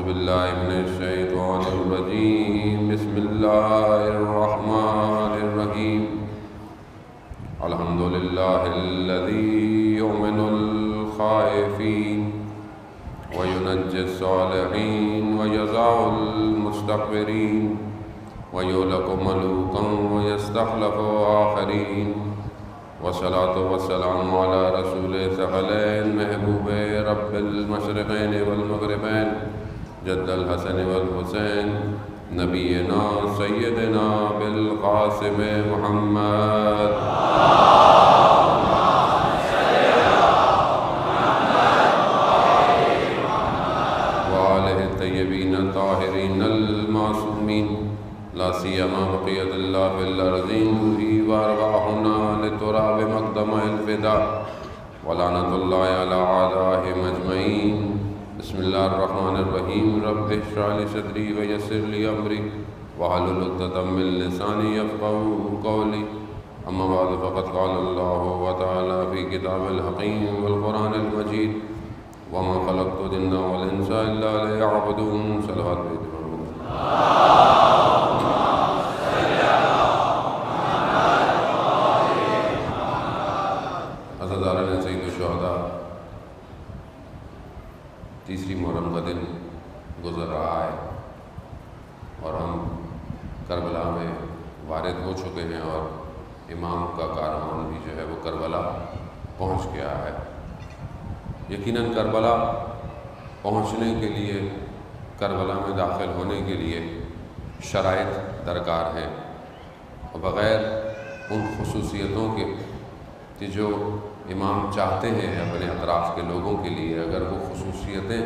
باللہ من الشیطان الرجیم بسم اللہ الرحمن الرحیم الحمدللہ الذی یؤمن الخائفین وینجی الصالحین ویزع المستكبرین ویہلک ملوکا ویستخلف آخرین والصلاة والسلام علی رسول ثقلین محبوب رب المشرقین والمغربین جد الحسن والحسین نبینا سیدنا بالقاسم محمد وآلہ الطیبین الطاہرین المعصومین لا سیما بقیت اللہ فی الارضین روحی وارواحنا لتراب مقدم الفدا ولعنت اللہ علی اعدائہم اجمعین بسم اللہ الرحمن الرحیم رب اشرح لی صدری ویسر لی امری واحلل عقدۃ من لسانی یفقہوا قولی اما بعد فقد قال اللہ تعالی فی کتاب الحکیم والقرآن المجید وما خلقت الجن والانس الا لیعبدون صلوات محمد سید الشہداء تیسری محرم کا دن گزر رہا ہے اور ہم کربلا میں وارد ہو چکے ہیں اور امام کا کارمان بھی جو ہے وہ کربلا پہنچ گیا ہے۔ یقیناً کربلا پہنچنے کے لیے، کربلا میں داخل ہونے کے لیے شرائط درکار ہیں، اور بغیر ان خصوصیتوں کے کہ جو امام چاہتے ہیں اپنے اطراف کے لوگوں کے لیے، اگر وہ خصوصیتیں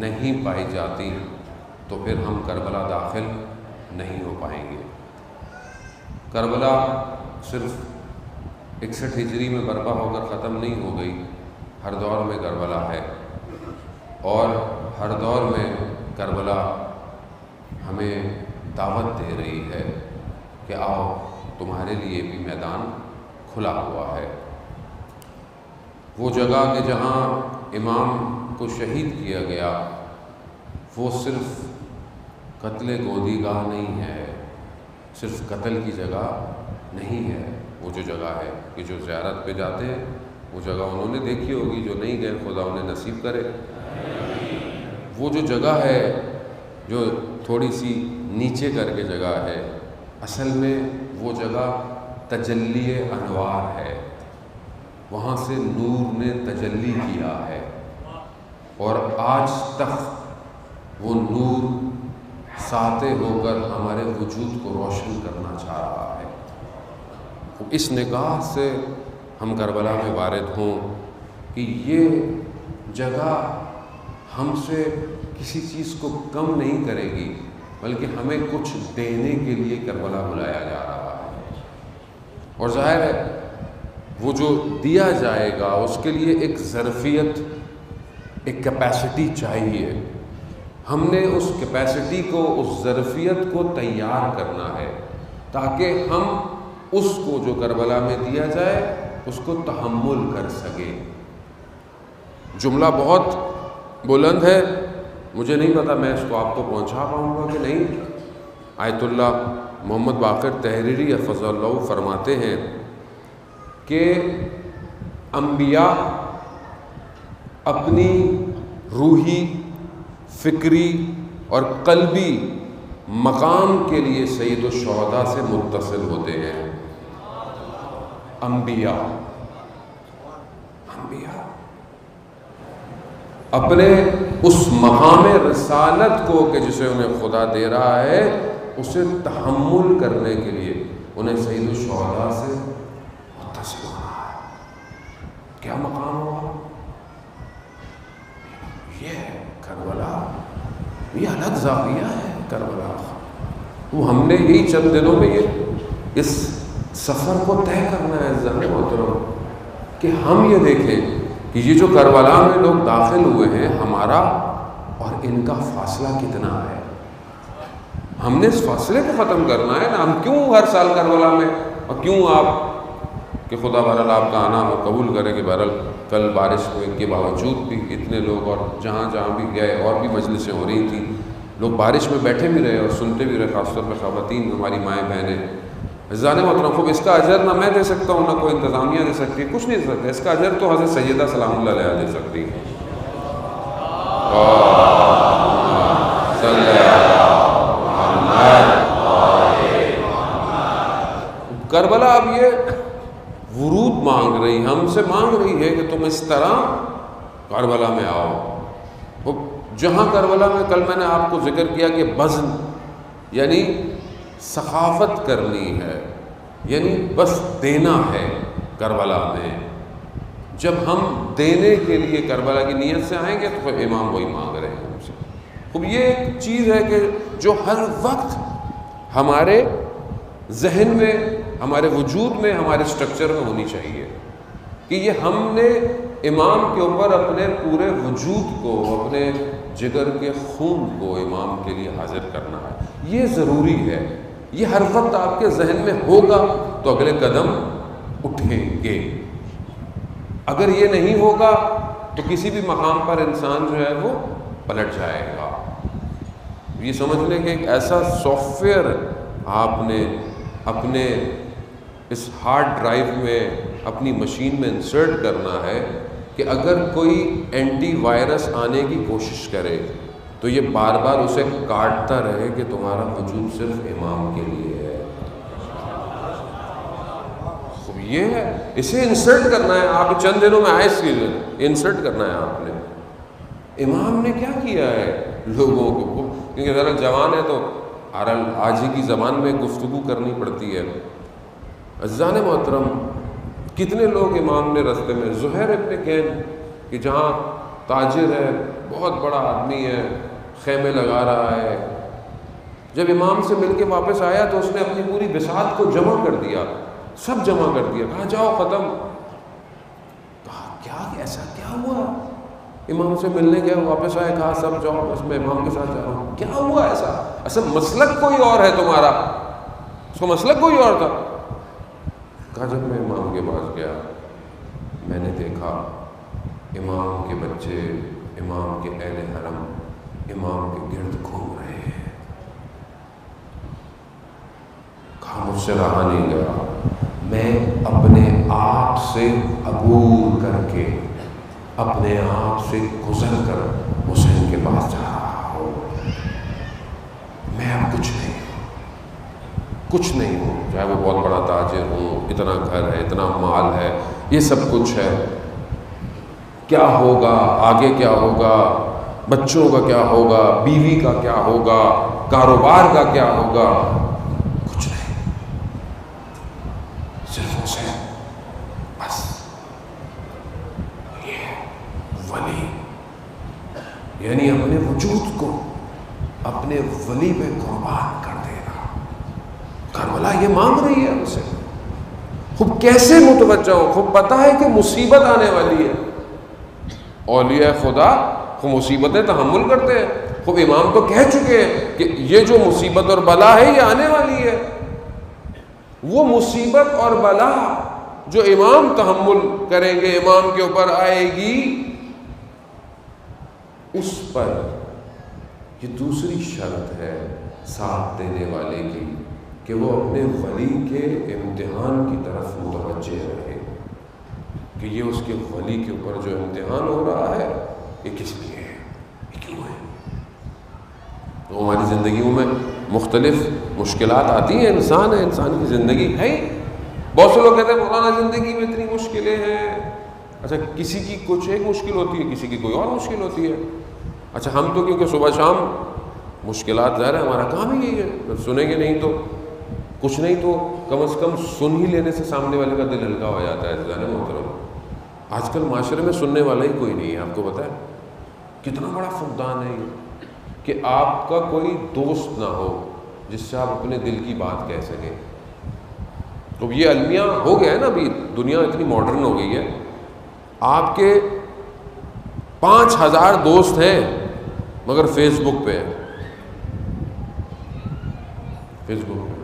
نہیں پائی جاتی تو پھر ہم کربلا داخل نہیں ہو پائیں گے۔ کربلا صرف 61 ہجری میں برپا ہو کر ختم نہیں ہو گئی، ہر دور میں کربلا ہے، اور ہر دور میں کربلا ہمیں دعوت دے رہی ہے کہ آؤ تمہارے لیے بھی میدان کھلا ہوا ہے۔ وہ جگہ کہ جہاں امام کو شہید کیا گیا وہ صرف قتل گودی گاہ نہیں ہے، صرف قتل کی جگہ نہیں ہے۔ وہ جو جگہ ہے کہ جو زیارت پہ جاتے ہیں وہ جگہ انہوں نے دیکھی ہوگی، جو نہیں گئے خدا انہیں نصیب کرے۔ وہ جو جگہ ہے جو تھوڑی سی نیچے کر کے جگہ ہے، اصل میں وہ جگہ تجلی انوار ہے، وہاں سے نور نے تجلی کیا ہے، اور آج تک وہ نور ساطع ہو کر ہمارے وجود کو روشن کرنا چاہ رہا ہے۔ اس نگاہ سے ہم کربلا میں وارد ہوں کہ یہ جگہ ہم سے کسی چیز کو کم نہیں کرے گی، بلکہ ہمیں کچھ دینے کے لیے کربلا بلایا جا رہا ہے، اور ظاہر ہے وہ جو دیا جائے گا اس کے لیے ایک ظرفیت، ایک کیپیسٹی چاہیے۔ ہم نے اس کیپیسٹی کو، اس ظرفیت کو تیار کرنا ہے تاکہ ہم اس کو جو کربلا میں دیا جائے اس کو تحمل کر سکیں۔ جملہ بہت بلند ہے، مجھے نہیں پتا میں اس کو آپ کو پہنچا پاؤں گا کہ نہیں۔ آیت اللہ محمد باقر تحریری حفظہ اللہ فرماتے ہیں کہ انبیاء اپنی روحی، فکری اور قلبی مقام کے لیے سید الشہداء سے متصل ہوتے ہیں۔ انبیاء اپنے اس مقام رسالت کو کہ جسے انہیں خدا دے رہا ہے اسے تحمل کرنے کے لیے انہیں سید الشہداء سے متصل ہونا ہے۔ کیا مقام ہوا؟ یہ کربلا، یہ الگ زاویہ ہے کربلا۔ وہ ہم نے یہی چند دنوں میں اس سفر کو طے کرنا ہے عزیزان محترم، کہ ہم یہ دیکھیں کہ یہ جو کربلا میں لوگ داخل ہوئے ہیں، ہمارا اور ان کا فاصلہ کتنا ہے۔ ہم نے اس فاصلے کو ختم کرنا ہے نا۔ ہم کیوں ہر سال کربلا میں، اور کیوں آپ کہ خدا بہرحال آپ کا آنا وہ قبول کرے کہ بہرحال کل بارش ہونے کے باوجود بھی اتنے لوگ، اور جہاں جہاں بھی گئے اور بھی مجلسیں ہو رہی تھیں، لوگ بارش میں بیٹھے بھی رہے اور سنتے بھی رہے، خاص طور پہ خواتین، ہماری مائیں بہنیں۔ عزیزان محترم، خوب اس کا اجر نہ میں دے سکتا ہوں، نہ کوئی انتظامیہ دے سکتی ہے، کچھ نہیں دے سکتا۔ اس کا اجر تو حضرت سیدہ سلام اللہ علیہ دے سکتی ہے۔ کربلا اب یہ ورود مانگ رہی، ہم سے مانگ رہی ہے کہ تم اس طرح کربلا میں آؤ۔ جہاں کربلا میں کل میں نے آپ کو ذکر کیا کہ بذل یعنی سخاوت کرنی ہے، یعنی بس دینا ہے کربلا میں۔ جب ہم دینے کے لیے کربلا کی نیت سے آئیں گے تو پھر امام وہی مانگ رہے ہیں ہم سے۔ اب یہ ایک چیز ہے کہ جو ہر وقت ہمارے ذہن میں، ہمارے وجود میں، ہمارے سٹرکچر میں ہونی چاہیے کہ یہ ہم نے امام کے اوپر اپنے پورے وجود کو، اپنے جگر کے خون کو امام کے لیے حاضر کرنا ہے۔ یہ ضروری ہے، یہ ہر وقت آپ کے ذہن میں ہوگا تو اگلے قدم اٹھیں گے۔ اگر یہ نہیں ہوگا تو کسی بھی مقام پر انسان جو ہے وہ پلٹ جائے گا۔ یہ سمجھ لیں کہ ایک ایسا سافٹ ویئر آپ نے اپنے اس ہارڈ ڈرائیو میں، اپنی مشین میں انسرٹ کرنا ہے کہ اگر کوئی اینٹی وائرس آنے کی کوشش کرے تو یہ بار بار اسے کاٹتا رہے کہ تمہارا وجود صرف امام کے لیے ہے۔ یہ ہے، اسے انسرٹ کرنا ہے۔ آپ چند دنوں میں آئے اس کے لیے انسرٹ کرنا ہے آپ نے۔ امام نے کیا کیا ہے لوگوں کو، کیونکہ ذرا جوان ہے تو آج ہی کی زبان میں گفتگو کرنی پڑتی ہے۔ عزیزان محترم، کتنے لوگ امام نے رستے میں، زہیر ابن کین کہ جہاں تاجر ہے، بہت بڑا آدمی ہے، خیمے لگا رہا ہے، جب امام سے مل کے واپس آیا تو اس نے اپنی پوری بساط کو جمع کر دیا، سب جمع کر دیا، کہا جاؤ ختم۔ کہا کیا ایسا کیا ہوا؟ امام سے ملنے گیا، واپس آئے، کہا سب جاؤ، بس میں امام کے ساتھ جا رہا ہوں۔ کیا ہوا ایسا؟ اصل مسلک کوئی اور ہے تمہارا، اس کا مسلک کوئی اور تھا۔ کہا جب میں امام کے پاس گیا میں نے دیکھا امام کے بچے، امام کے اہل حرم امام کے گرد گھوم رہے ہیں۔ کہا مجھ سے رہا نہیں گیا، میں اپنے آپ سے عبور کر کے، اپنے آپ سے گزر کر حسین کے پاس جا رہا ہوں۔ میں اب کچھ نہیں ہوں، چاہے وہ بہت بڑا تاجر ہوں، اتنا گھر ہے، اتنا مال ہے، یہ سب کچھ ہے، کیا ہوگا آگے، کیا ہوگا، بچوں کا کیا ہوگا، بیوی کا کیا ہوگا، کاروبار کا کیا ہوگا، کچھ نہیں، صرف حسین بس۔ یہ ولی یعنی اپنے وجود کو اپنے ولی پہ قربان کر دینا۔ کربلا یہ مانگ رہی ہے ہم سے۔ خوب کیسے متوجہ ہو، خوب پتہ ہے کہ مصیبت آنے والی ہے۔ اولیاء خدا خوب مصیبتیں تحمل کرتے ہیں۔ خوب امام تو کہہ چکے ہیں کہ یہ جو مصیبت اور بلا ہے یہ آنے والی ہے۔ وہ مصیبت اور بلا جو امام تحمل کریں گے، امام کے اوپر آئے گی، اس پر یہ دوسری شرط ہے ساتھ دینے والے کی کہ وہ اپنے ولی کے امتحان کی طرف متوجہ رہے کہ یہ اس کے ولی کے اوپر جو امتحان ہو رہا ہے یہ کس لیے ہے، یہ کیوں ہے۔ تو ہماری زندگیوں میں مختلف مشکلات آتی ہیں، انسان ہے، انسان کی زندگی ہے۔ بہت سے لوگ کہتے ہیں مولانا زندگی میں اتنی مشکلیں ہیں۔ اچھا، کسی کی کچھ ایک مشکل ہوتی ہے، کسی کی کوئی اور مشکل ہوتی ہے۔ اچھا، ہم تو کیونکہ صبح شام مشکلات ظاہر ہے، ہمارا کام ہی یہی ہے، سنیں گے نہیں تو کچھ نہیں تو کم از کم سن ہی لینے سے سامنے والے کا دل ہلکا ہو جاتا ہے۔ عزیزان محترم، آج کل معاشرے میں سننے والا ہی کوئی نہیں ہے۔ آپ کو پتہ ہے کتنا بڑا فقدان ہے یہ کہ آپ کا کوئی دوست نہ ہو جس سے آپ اپنے دل کی بات کہہ سکیں۔ تو یہ المیہ ہو گیا ہے نا، ابھی دنیا اتنی ماڈرن ہو گئی ہے، آپ کے 5000 دوست ہیں مگر فیس بک پہ ہیں، فیس بک پہ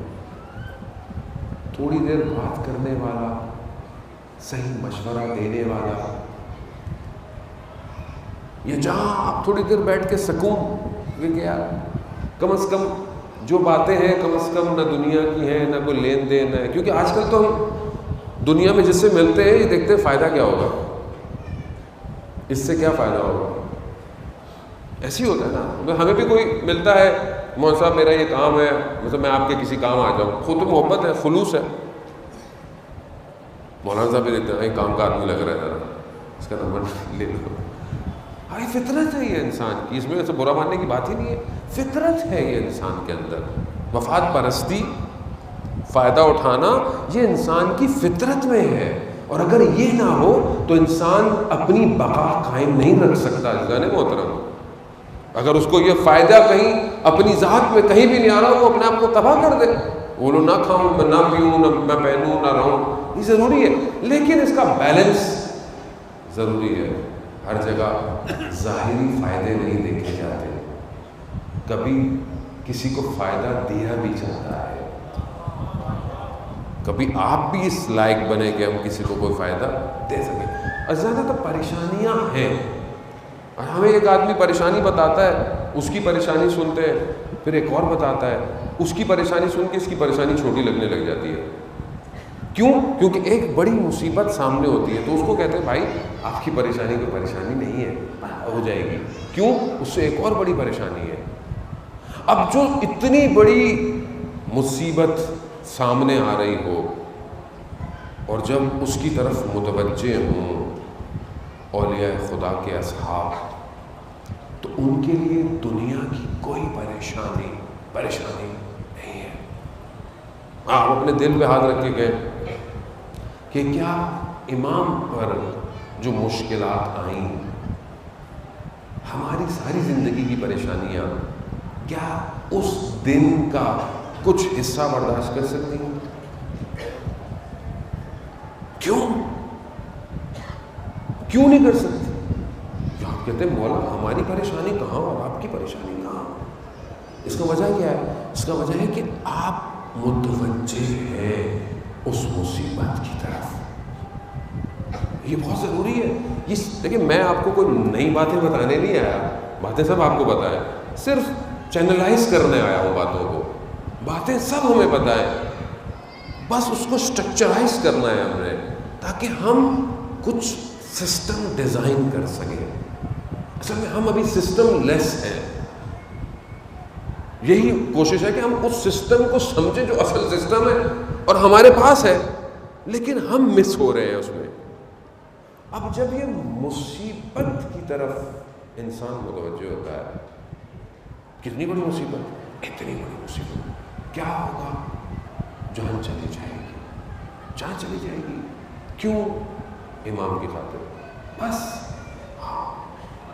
تھوڑی دیر بات کرنے والا صحیح مشورہ دینے والا، یا جہاں آپ تھوڑی دیر بیٹھ کے سکون کہ یار کم از کم جو باتیں ہیں کم از کم نہ دنیا کی ہیں، نہ کوئی لین دین ہے. کیونکہ آج کل تو ہم دنیا میں جس سے ملتے ہیں یہ دیکھتے ہیں فائدہ کیا ہوگا، اس سے کیا فائدہ ہوگا. ایسے ہی ہوتا ہے نا. ہمیں بھی کوئی ملتا ہے، مولانا صاحب میرا یہ کام ہے، مطلب میں آپ کے کسی کام آ جاؤں، خود محبت ہے، خلوص ہے. مولانا صاحب بھی دیکھتے ہیں کام کا آدمی لگ رہا ہے ذرا اس کا نمبر لے لو. بھائی فطرت ہے یہ انسان کی، اس میں ایسے برا ماننے کی بات ہی نہیں ہے. فطرت ہے یہ انسان کے اندر، مفاد پرستی، فائدہ اٹھانا یہ انسان کی فطرت میں ہے. اور اگر یہ نہ ہو تو انسان اپنی بقا قائم نہیں رکھ سکتا. جانے محترم، اگر اس کو یہ فائدہ کہیں اپنی ذات میں کہیں بھی نہیں آ رہا، وہ اپنے آپ کو تباہ کر دے. بولو نہ کھاؤں میں، نہ پیوں، نہ میں پہنوں، نہ رہوں، یہ ضروری ہے. لیکن اس کا بیلنس ضروری ہے. ہر جگہ ظاہری فائدے نہیں دیکھے جاتے، کبھی کسی کو فائدہ دیا بھی جاتا ہے. کبھی آپ بھی اس لائق بنے کہ ہم کسی کو کوئی فائدہ دے سکیں. اور زیادہ تر پریشانیاں ہیں، اور ہمیں ایک آدمی پریشانی بتاتا ہے، اس کی پریشانی سنتے ہیں، پھر ایک اور بتاتا ہے، اس کی پریشانی سن کے اس کی پریشانی چھوٹی لگنے لگ جاتی ہے. کیوں؟ کیونکہ ایک بڑی مصیبت سامنے ہوتی ہے تو اس کو کہتے ہیں بھائی آپ کی پریشانی کوئی پریشانی نہیں ہے، ہو جائے گی. کیوں؟ اس سے ایک اور بڑی پریشانی ہے. اب جو اتنی بڑی مصیبت سامنے آ رہی ہو اور جب اس کی طرف متوجہ ہوں اولیاء خدا کے اصحاب، تو ان کے لیے دنیا کی کوئی پریشانی نہیں ہے. آپ اپنے دل پہ ہاتھ رکھ کے گئے کہ کیا امام پر جو مشکلات آئیں، ہماری ساری زندگی کی پریشانیاں، کیا اس دن کا کچھ حصہ برداشت کر سکتی ہیں؟ کیوں نہیں کر سکتی؟ آپ کہتے ہیں مولا ہماری پریشانی کہاں اور آپ کی پریشانی کہاں؟ اس کا وجہ کیا ہے؟ اس کا وجہ ہے کہ آپ متوجہ ہیں اس مصیبت کی طرف. یہ بہت ضروری ہے. دیکھیں میں آپ کو کوئی نئی باتیں بتانے نہیں آیا، باتیں سب آپ کو پتہ ہے، صرف چینلائز کرنے آیا ہوں باتوں کو. باتیں سب ہمیں پتہ ہے، بس اس کو اسٹرکچرائز کرنا ہے ہم نے، تاکہ ہم کچھ سسٹم ڈیزائن کر سکیں. اصل میں ہم ابھی سسٹم لیس ہیں. یہی کوشش ہے کہ ہم اس سسٹم کو سمجھیں جو اصل سسٹم ہے اور ہمارے پاس ہے، لیکن ہم مس ہو رہے ہیں اس میں. اب جب یہ مصیبت کی طرف انسان متوجہ ہوتا ہے، کتنی بڑی مصیبت، اتنی بڑی مصیبت، کیا ہوگا؟ جان چلی جائے گی. کیوں؟ امام کی خاطر. بس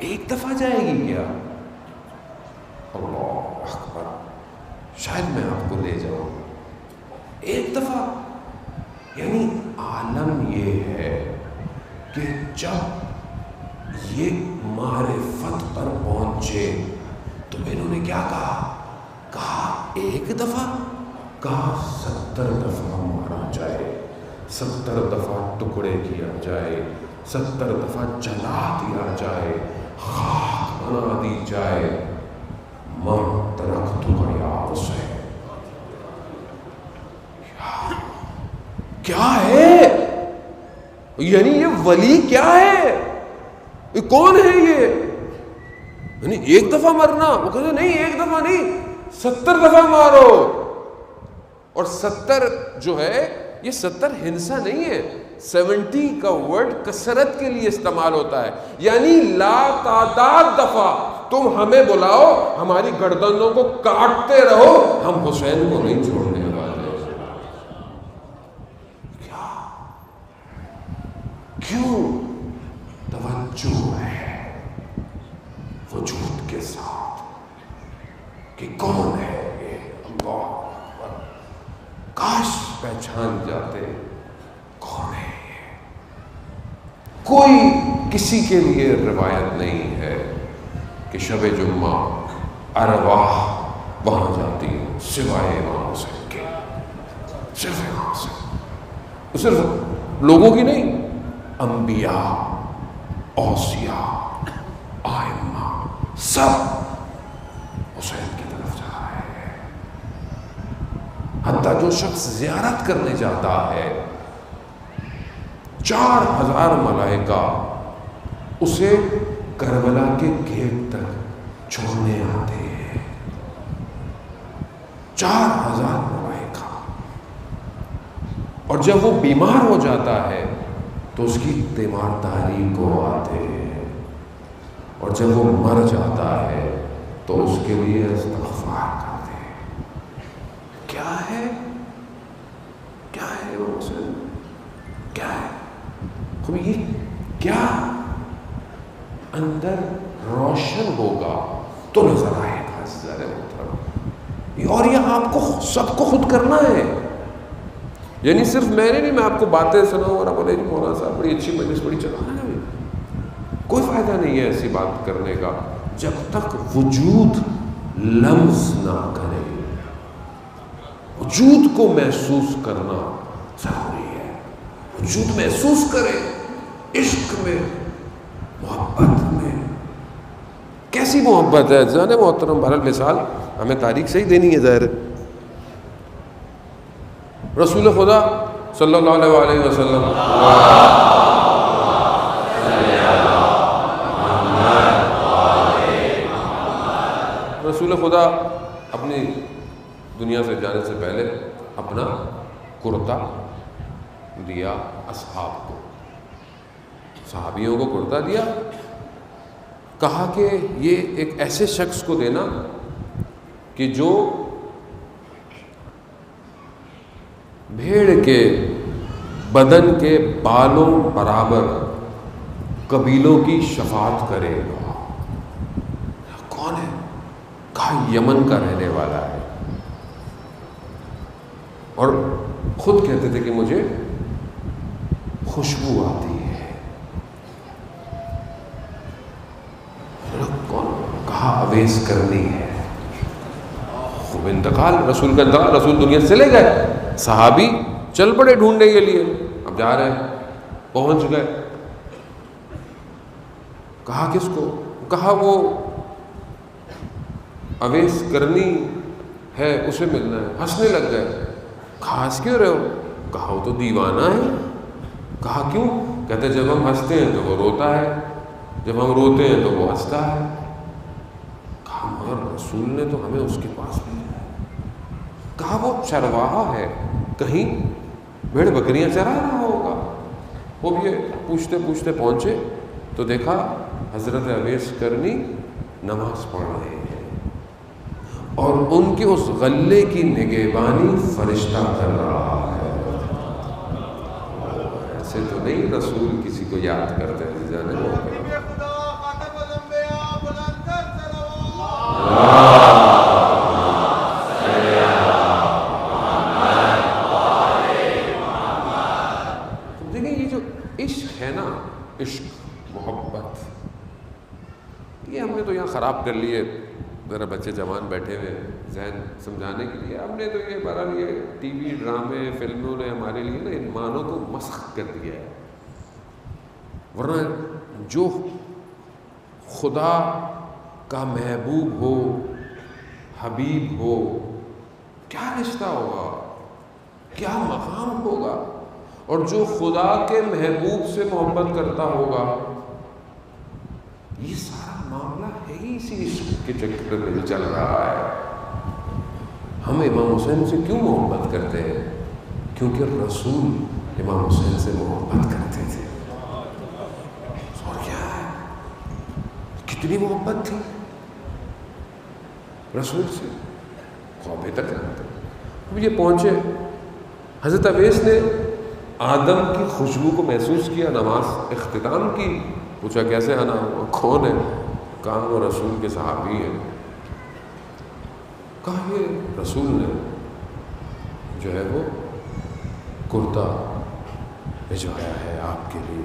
ایک دفعہ جائے گی کیا؟ اللہ اکبر، شاید میں آپ کو لے جاؤں ایک دفعہ. یعنی عالم یہ ہے کہ جب یہ معرفت پر پہنچے تو انہوں نے کیا کہا ایک دفعہ، کہا 70 دفعہ مارا جائے، 70 دفعہ ٹکڑے کیا جائے، 70 دفعہ جلا دیا جائے، خاک بنا دی جائے. من ترکتک یا حسین. کیا ہے؟ یعنی یہ ولی کیا ہے؟ یہ کون ہے یہ؟ یعنی ایک دفعہ مرنا؟ وہ کہتے نہیں ایک دفعہ نہیں، 70 دفعہ مارو. اور 70 جو ہے یہ 70 ہنسا نہیں ہے، 70 کا ورڈ کثرت کے لیے استعمال ہوتا ہے. یعنی لا تعداد دفعہ تم ہمیں بلاؤ، ہماری گردنوں کو کاٹتے رہو، ہم حسین کو نہیں چھوڑنے والے. کیوں؟ توجہ ہے وجود کے ساتھ کہ کون ہے یہ. اللہ کاش پہچان جاتے کون ہے یہ. کوئی کسی کے لیے روایت نہیں ہے کہ شب جمعہ ارواح وہاں جاتی سوائے امام حسین کے. صرف امام حسین، صرف لوگوں کی نہیں. انبیاء، اوصیاء، ائمہ سب حسین کی طرف جا رہے ہیں. حتیٰ جو شخص زیارت کرنے جاتا ہے 4000 ملائکہ اسے کربلا کے گیٹ تک چھوڑنے آتے ہیں. 4000 ملائکہ. اور جب وہ بیمار ہو جاتا ہے تو اس کی تیمارداری کو آتے ہیں، اور جب وہ مر جاتا ہے تو اس کے لیے استغفار کرتے ہیں. کیا ہے وہ حسین؟ کیا ہے یہ؟ کیا اندر روشن ہوگا تو نظر آئے گا ذرا محترم. اور یہ آپ کو سب کو خود کرنا ہے. یعنی صرف میں نے نہیں، میں آپ کو باتیں سناؤں اور آپ بولے جی مولانا صاحب بڑی اچھی مجلس بڑی چلا ہے. کوئی فائدہ نہیں ہے ایسی بات کرنے کا جب تک وجود لمس نہ کرے. وجود کو محسوس کرنا ضروری ہے. وجود محسوس کرے. عشق میں، محبت میں. کیسی محبت ہے جانے محترم؟ بہرحال مثال ہمیں تاریخ سے ہی دینی ہے ظاہر. رسول خدا صلی اللہ علیہ وسلم رسول خدا اپنی دنیا سے جانے سے پہلے اپنا کرتا دیا اصحاب کو، صحابیوں کو کرتا دیا. کہا کہ یہ ایک ایسے شخص کو دینا کہ جو بھیڑ کے بدن کے بالوں برابر قبیلوں کی شفاعت کرے گا. کون ہے؟ کہا یمن کا رہنے والا ہے، اور خود کہتے تھے کہ مجھے خوشبو آتی ہے. کون؟ کہا اویس کرنی ہے. خوب انتقال، رسول کا انتقال، رسول دنیا سے چلے گئے. صحابی چل پڑے ڈھونڈنے کے لیے. اب جا رہے ہیں، پہنچ گئے. کہا کس کو؟ کہا وہ اویس کرنی ہے، اسے ملنا ہے. ہنسنے لگ گئے. کہا ہنس کیوں رہے ہو؟ کہا وہ تو دیوانہ ہے. کہا کیوں؟ کہتے جب ہم ہنستے ہیں تو وہ روتا ہے، جب ہم روتے ہیں تو وہ ہنستا ہے. کہا مگر رسول نے تو ہمیں اس کے پاس بھیجا ہے. کہا وہ چرواہا ہے، کہیں بھیڑ بکریاں چرا رہا ہوگا. وہ بھی پوچھتے پوچھتے پہنچے تو دیکھا حضرت اویس کرنی نماز پڑھ رہے ہیں، اور ان کے اس غلے کی نگہبانی فرشتہ کر رہا ہے. ایسے تو نہیں رسول کسی کو یاد کرتے ہیں جانے وہ. دیکھیں یہ جو عشق ہے نا، عشق محبت، یہ ہم نے تو یہاں خراب کر لیے. ذرا بچے جوان بیٹھے ہوئے ذہن سمجھانے کے لیے ہم نے تو یہ بہرحال یہ ٹی وی ڈرامے فلموں نے ہمارے لیے نا ان معنوں کو مسخ کر دیا ہے. ورنہ جو خدا کا محبوب ہو، حبیب ہو، کیا رشتہ ہوگا، کیا مقام ہوگا. اور جو خدا کے محبوب سے محبت کرتا ہوگا، یہ سارا معاملہ ہے ہی اسی عشق کے چکر میں چل رہا ہے. ہم امام حسین سے کیوں محبت کرتے ہیں؟ کیونکہ رسول امام حسین سے محبت کرتے تھے. اور کیا ہے، کتنی محبت تھی رسول سے، خوابے تک جانتے. اب یہ پہنچے، حضرت اویس نے آدم کی خوشبو کو محسوس کیا، نماز اختتام کی. پوچھا کیسے آنا ہوا، کون ہے؟ کہا وہ رسول کے صحابی ہیں. کہا یہ رسول نے جو ہے وہ کرتا بھجوایا ہے آپ کے لیے.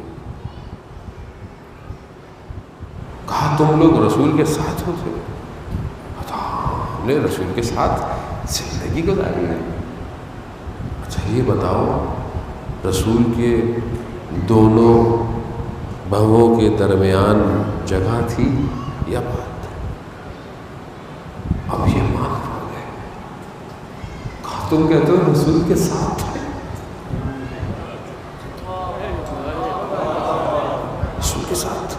کہا تم لوگ رسول کے ساتھ ہوتے؟ ہم نے رسول کے ساتھ زندگی گزاری ہے. اچھا یہ بتاؤ رسول کے دونوں بہووں کے درمیان جگہ تھی یا بات؟ اب یہ مان پڑ گئے. کہا تم کہتے ہو رسول کے ساتھ ہے. رسول کے ساتھ.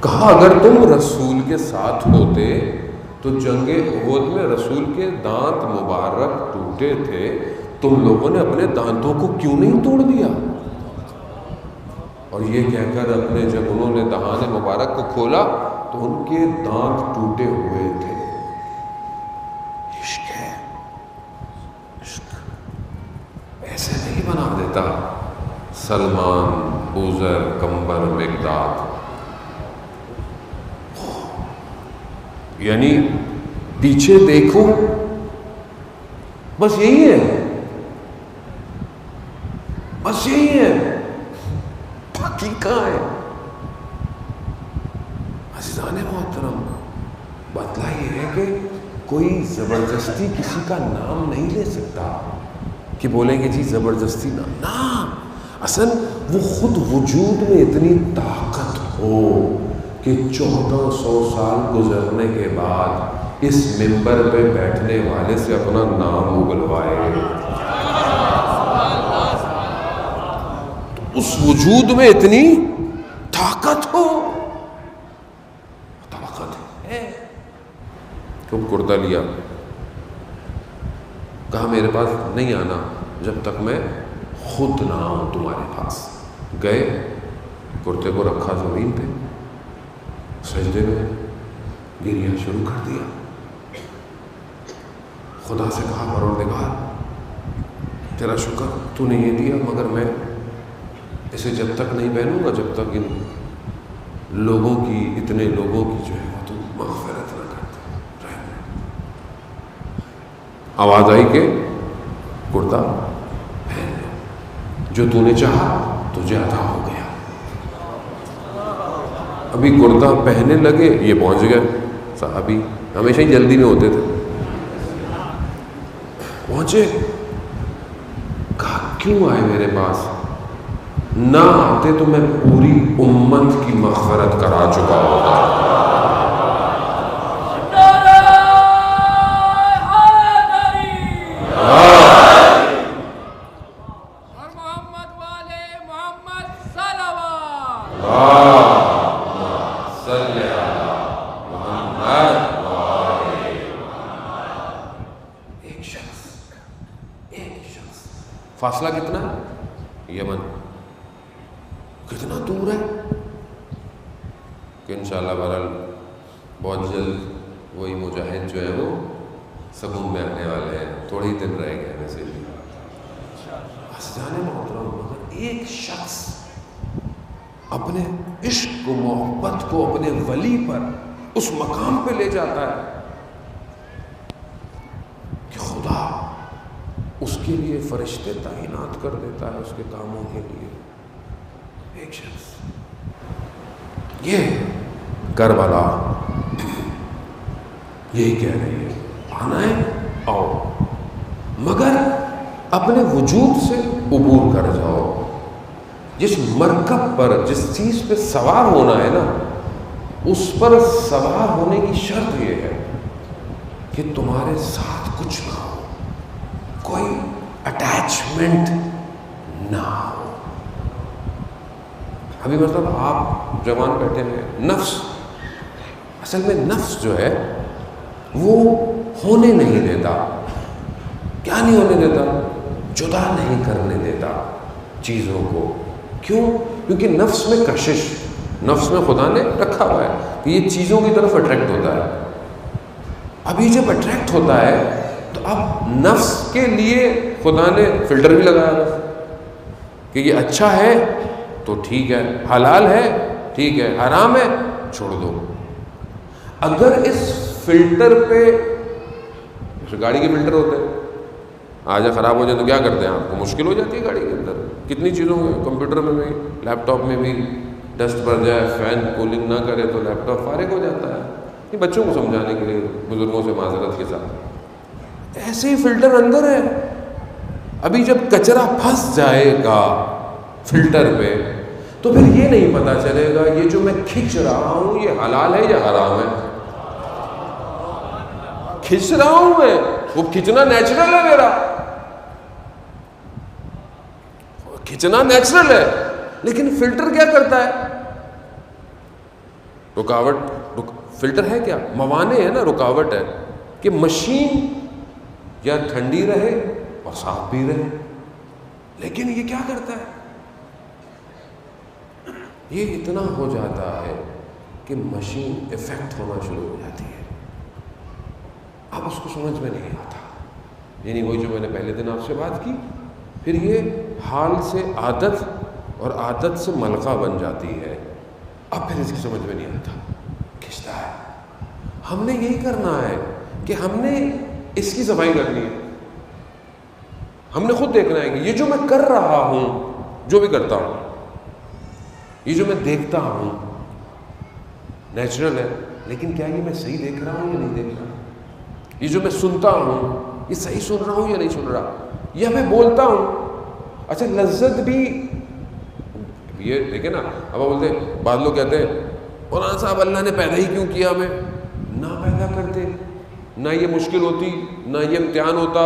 کہا اگر تم رسول کے ساتھ ہوتے تو جنگ احد میں رسول کے دانت مبارک ٹوٹے تھے، تم لوگوں نے اپنے دانتوں کو کیوں نہیں توڑ دیا؟ اور یہ کہہ کر اپنے جب انہوں نے دہان مبارک کو کھولا تو ان کے دانت ٹوٹے ہوئے تھے. عشق ہے، عشق ایسے نہیں بنا دیتا سلمان، بوذر، کمبر، مقداد. یعنی پیچھے دیکھو بس یہی ہے، بس یہی ہے، باقی کہاں ہے؟ عزیزان محترم، بتلا یہ ہے کہ کوئی زبردستی کسی کا نام نہیں لے سکتا کہ بولیں گے جی زبردستی نام. اصل وہ خود وجود میں اتنی طاقت ہو کہ 1400 سال گزرنے کے بعد اس منبر پہ بیٹھنے والے سے اپنا نام اگلوائے. اس وجود میں اتنی طاقت ہو، طاقت ہے. خوب کردہ لیا، کہا میرے پاس نہیں آنا جب تک میں خود نہ آؤں تمہارے پاس. گئے، کرتے کو رکھا زمین پہ، سجدے میں گریہ شروع کر دیا. خدا سے کہا پروردگار تیرا شکر تو نے یہ دیا، مگر میں اسے جب تک نہیں پہنوں گا جب تک ان لوگوں کی، اتنے لوگوں کی جو ہے تو مغفرت نہ کرتے. آواز آئی کہ کرتا پہن لو، جو تو نے چاہا تجھے عطا ہو گیا. ابھی کرتا پہننے لگے، یہ پہنچ گئے. صحابی ہمیشہ ہی جلدی میں ہوتے تھے. پہنچے، کہا کیوں آئے میرے پاس؟ نہ آتے تو میں پوری امت کی مغفرت کرا چکا ہوتا. فاصلہ کتنا ہے؟ یمن. کتنا دور ہے کہ انشاءاللہ بہرحال بہت جلد وہی مجاہد جو ہے وہ سکون میں آنے والے ہیں. تھوڑے ہی دن رہ گئے ویسے بھی. حسین محترم، مگر ایک شخص اپنے عشق و محبت کو اپنے ولی پر اس مقام پہ لے جاتا ہے کہ خدا اس کے لیے فرشتے تعینات کر دیتا ہے اس کے کاموں کے لیے. ایک شخص، یہ کربلا یہی کہہ رہی ہے آنا ہے آؤ، مگر اپنے وجود سے عبور کر جاؤ. جس مرکب پر، جس چیز پہ سوار ہونا ہے نا، اس پر سوار ہونے کی شرط یہ ہے کہ تمہارے ساتھ کچھ نہ ہو، کوئی اٹیچمنٹ نہ ہو. ابھی مطلب آپ جوان بیٹھے ہیں، نفس، اصل میں نفس جو ہے وہ ہونے نہیں دیتا. کیا نہیں ہونے دیتا؟ جدا نہیں کرنے دیتا چیزوں کو. کیوں؟ کیونکہ نفس میں کشش، نفس میں خدا نے رکھا ہوا ہے کہ یہ چیزوں کی طرف اٹریکٹ ہوتا ہے. ابھی جب اٹریکٹ ہوتا ہے تو اب نفس کے لیے خدا نے فلٹر بھی لگایا کہ یہ اچھا ہے تو ٹھیک ہے، حلال ہے ٹھیک ہے، حرام ہے چھوڑ دو. اگر اس فلٹر پہ، گاڑی کے فلٹر ہوتے ہیں، آج خراب ہو جائے تو کیا کرتے ہیں؟ آپ کو مشکل ہو جاتی ہے گاڑی کے اندر. کتنی چیزوں میں، کمپیوٹر میں بھی، لیپ ٹاپ میں بھی ڈسٹ بھر جائے، فین کولنگ نہ کرے تو لیپ ٹاپ فارغ ہو جاتا ہے. یہ بچوں کو سمجھانے کے لیے، بزرگوں سے معذرت کے ساتھ. ایسے ہی فلٹر اندر ہے. ابھی جب کچرا پھنس جائے گا فلٹر پہ تو پھر یہ نہیں پتا چلے گا یہ جو میں کھینچ رہا ہوں یہ حلال ہے یا حرام ہے. کھینچ رہا ہوں میں، وہ کھینچنا نیچرل ہے، میرا کھینچنا نیچرل ہے، لیکن فلٹر کیا کرتا ہے؟ رکاوٹ. فلٹر ہے کیا؟ موانع ہے نا، رکاوٹ ہے کہ مشین یا ٹھنڈی رہے اور صاف بھی رہے. لیکن یہ کیا کرتا ہے؟ یہ اتنا ہو جاتا ہے کہ مشین افیکٹ ہونا شروع ہو جاتی ہے. اب اس کو سمجھ میں نہیں آتا. یعنی وہی جو میں نے پہلے دن آپ سے بات کی، پھر یہ حال سے عادت اور عادت سے ملکہ بن جاتی ہے. اب پھر اس کی سمجھ میں نہیں آتا، کھنچتا ہے. ہم نے یہی کرنا ہے کہ ہم نے اس کی صفائی کرنی ہے. ہم نے خود دیکھنا ہے کہ یہ جو میں کر رہا ہوں، جو بھی کرتا ہوں، یہ جو میں دیکھتا ہوں نیچرل ہے، لیکن کیا یہ میں صحیح دیکھ رہا ہوں یا نہیں دیکھ رہا؟ یہ جو میں سنتا ہوں یہ صحیح سن رہا ہوں یا نہیں سن رہا؟ یا میں بولتا ہوں، اچھا لذت بھی یہ دیکھیں نا. اب آپ بولتے ہیں، بعض لوگ کہتے ہیں مولانا صاحب اللہ نے پیدا ہی کیوں کیا ہمیں؟ نہ پیدا کرتے، نہ یہ مشکل ہوتی، نہ یہ امتحان ہوتا.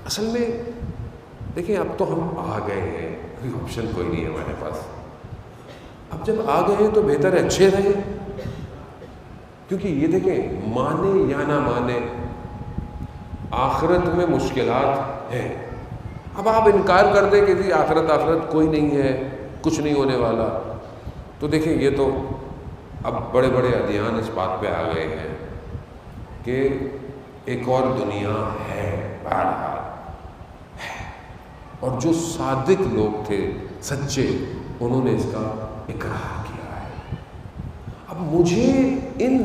اصل میں دیکھیں اب تو ہم آ گئے ہیں، کوئی آپشن کوئی نہیں ہے ہمارے پاس. اب جب آ گئے ہیں تو بہتر ہے اچھے رہیں. کیونکہ یہ دیکھیں مانے یا نہ مانے آخرت میں مشکلات ہیں. اب آپ انکار کر دیں کہ جی آخرت کوئی نہیں ہے، کچھ نہیں ہونے والا، تو دیکھیں یہ تو اب بڑے بڑے ادیان اس بات پہ آ گئے ہیں کہ ایک اور دنیا ہے، بہرحال ہے. اور جو صادق لوگ تھے، سچے، انہوں نے اس کا اقرار کیا ہے. اب مجھے ان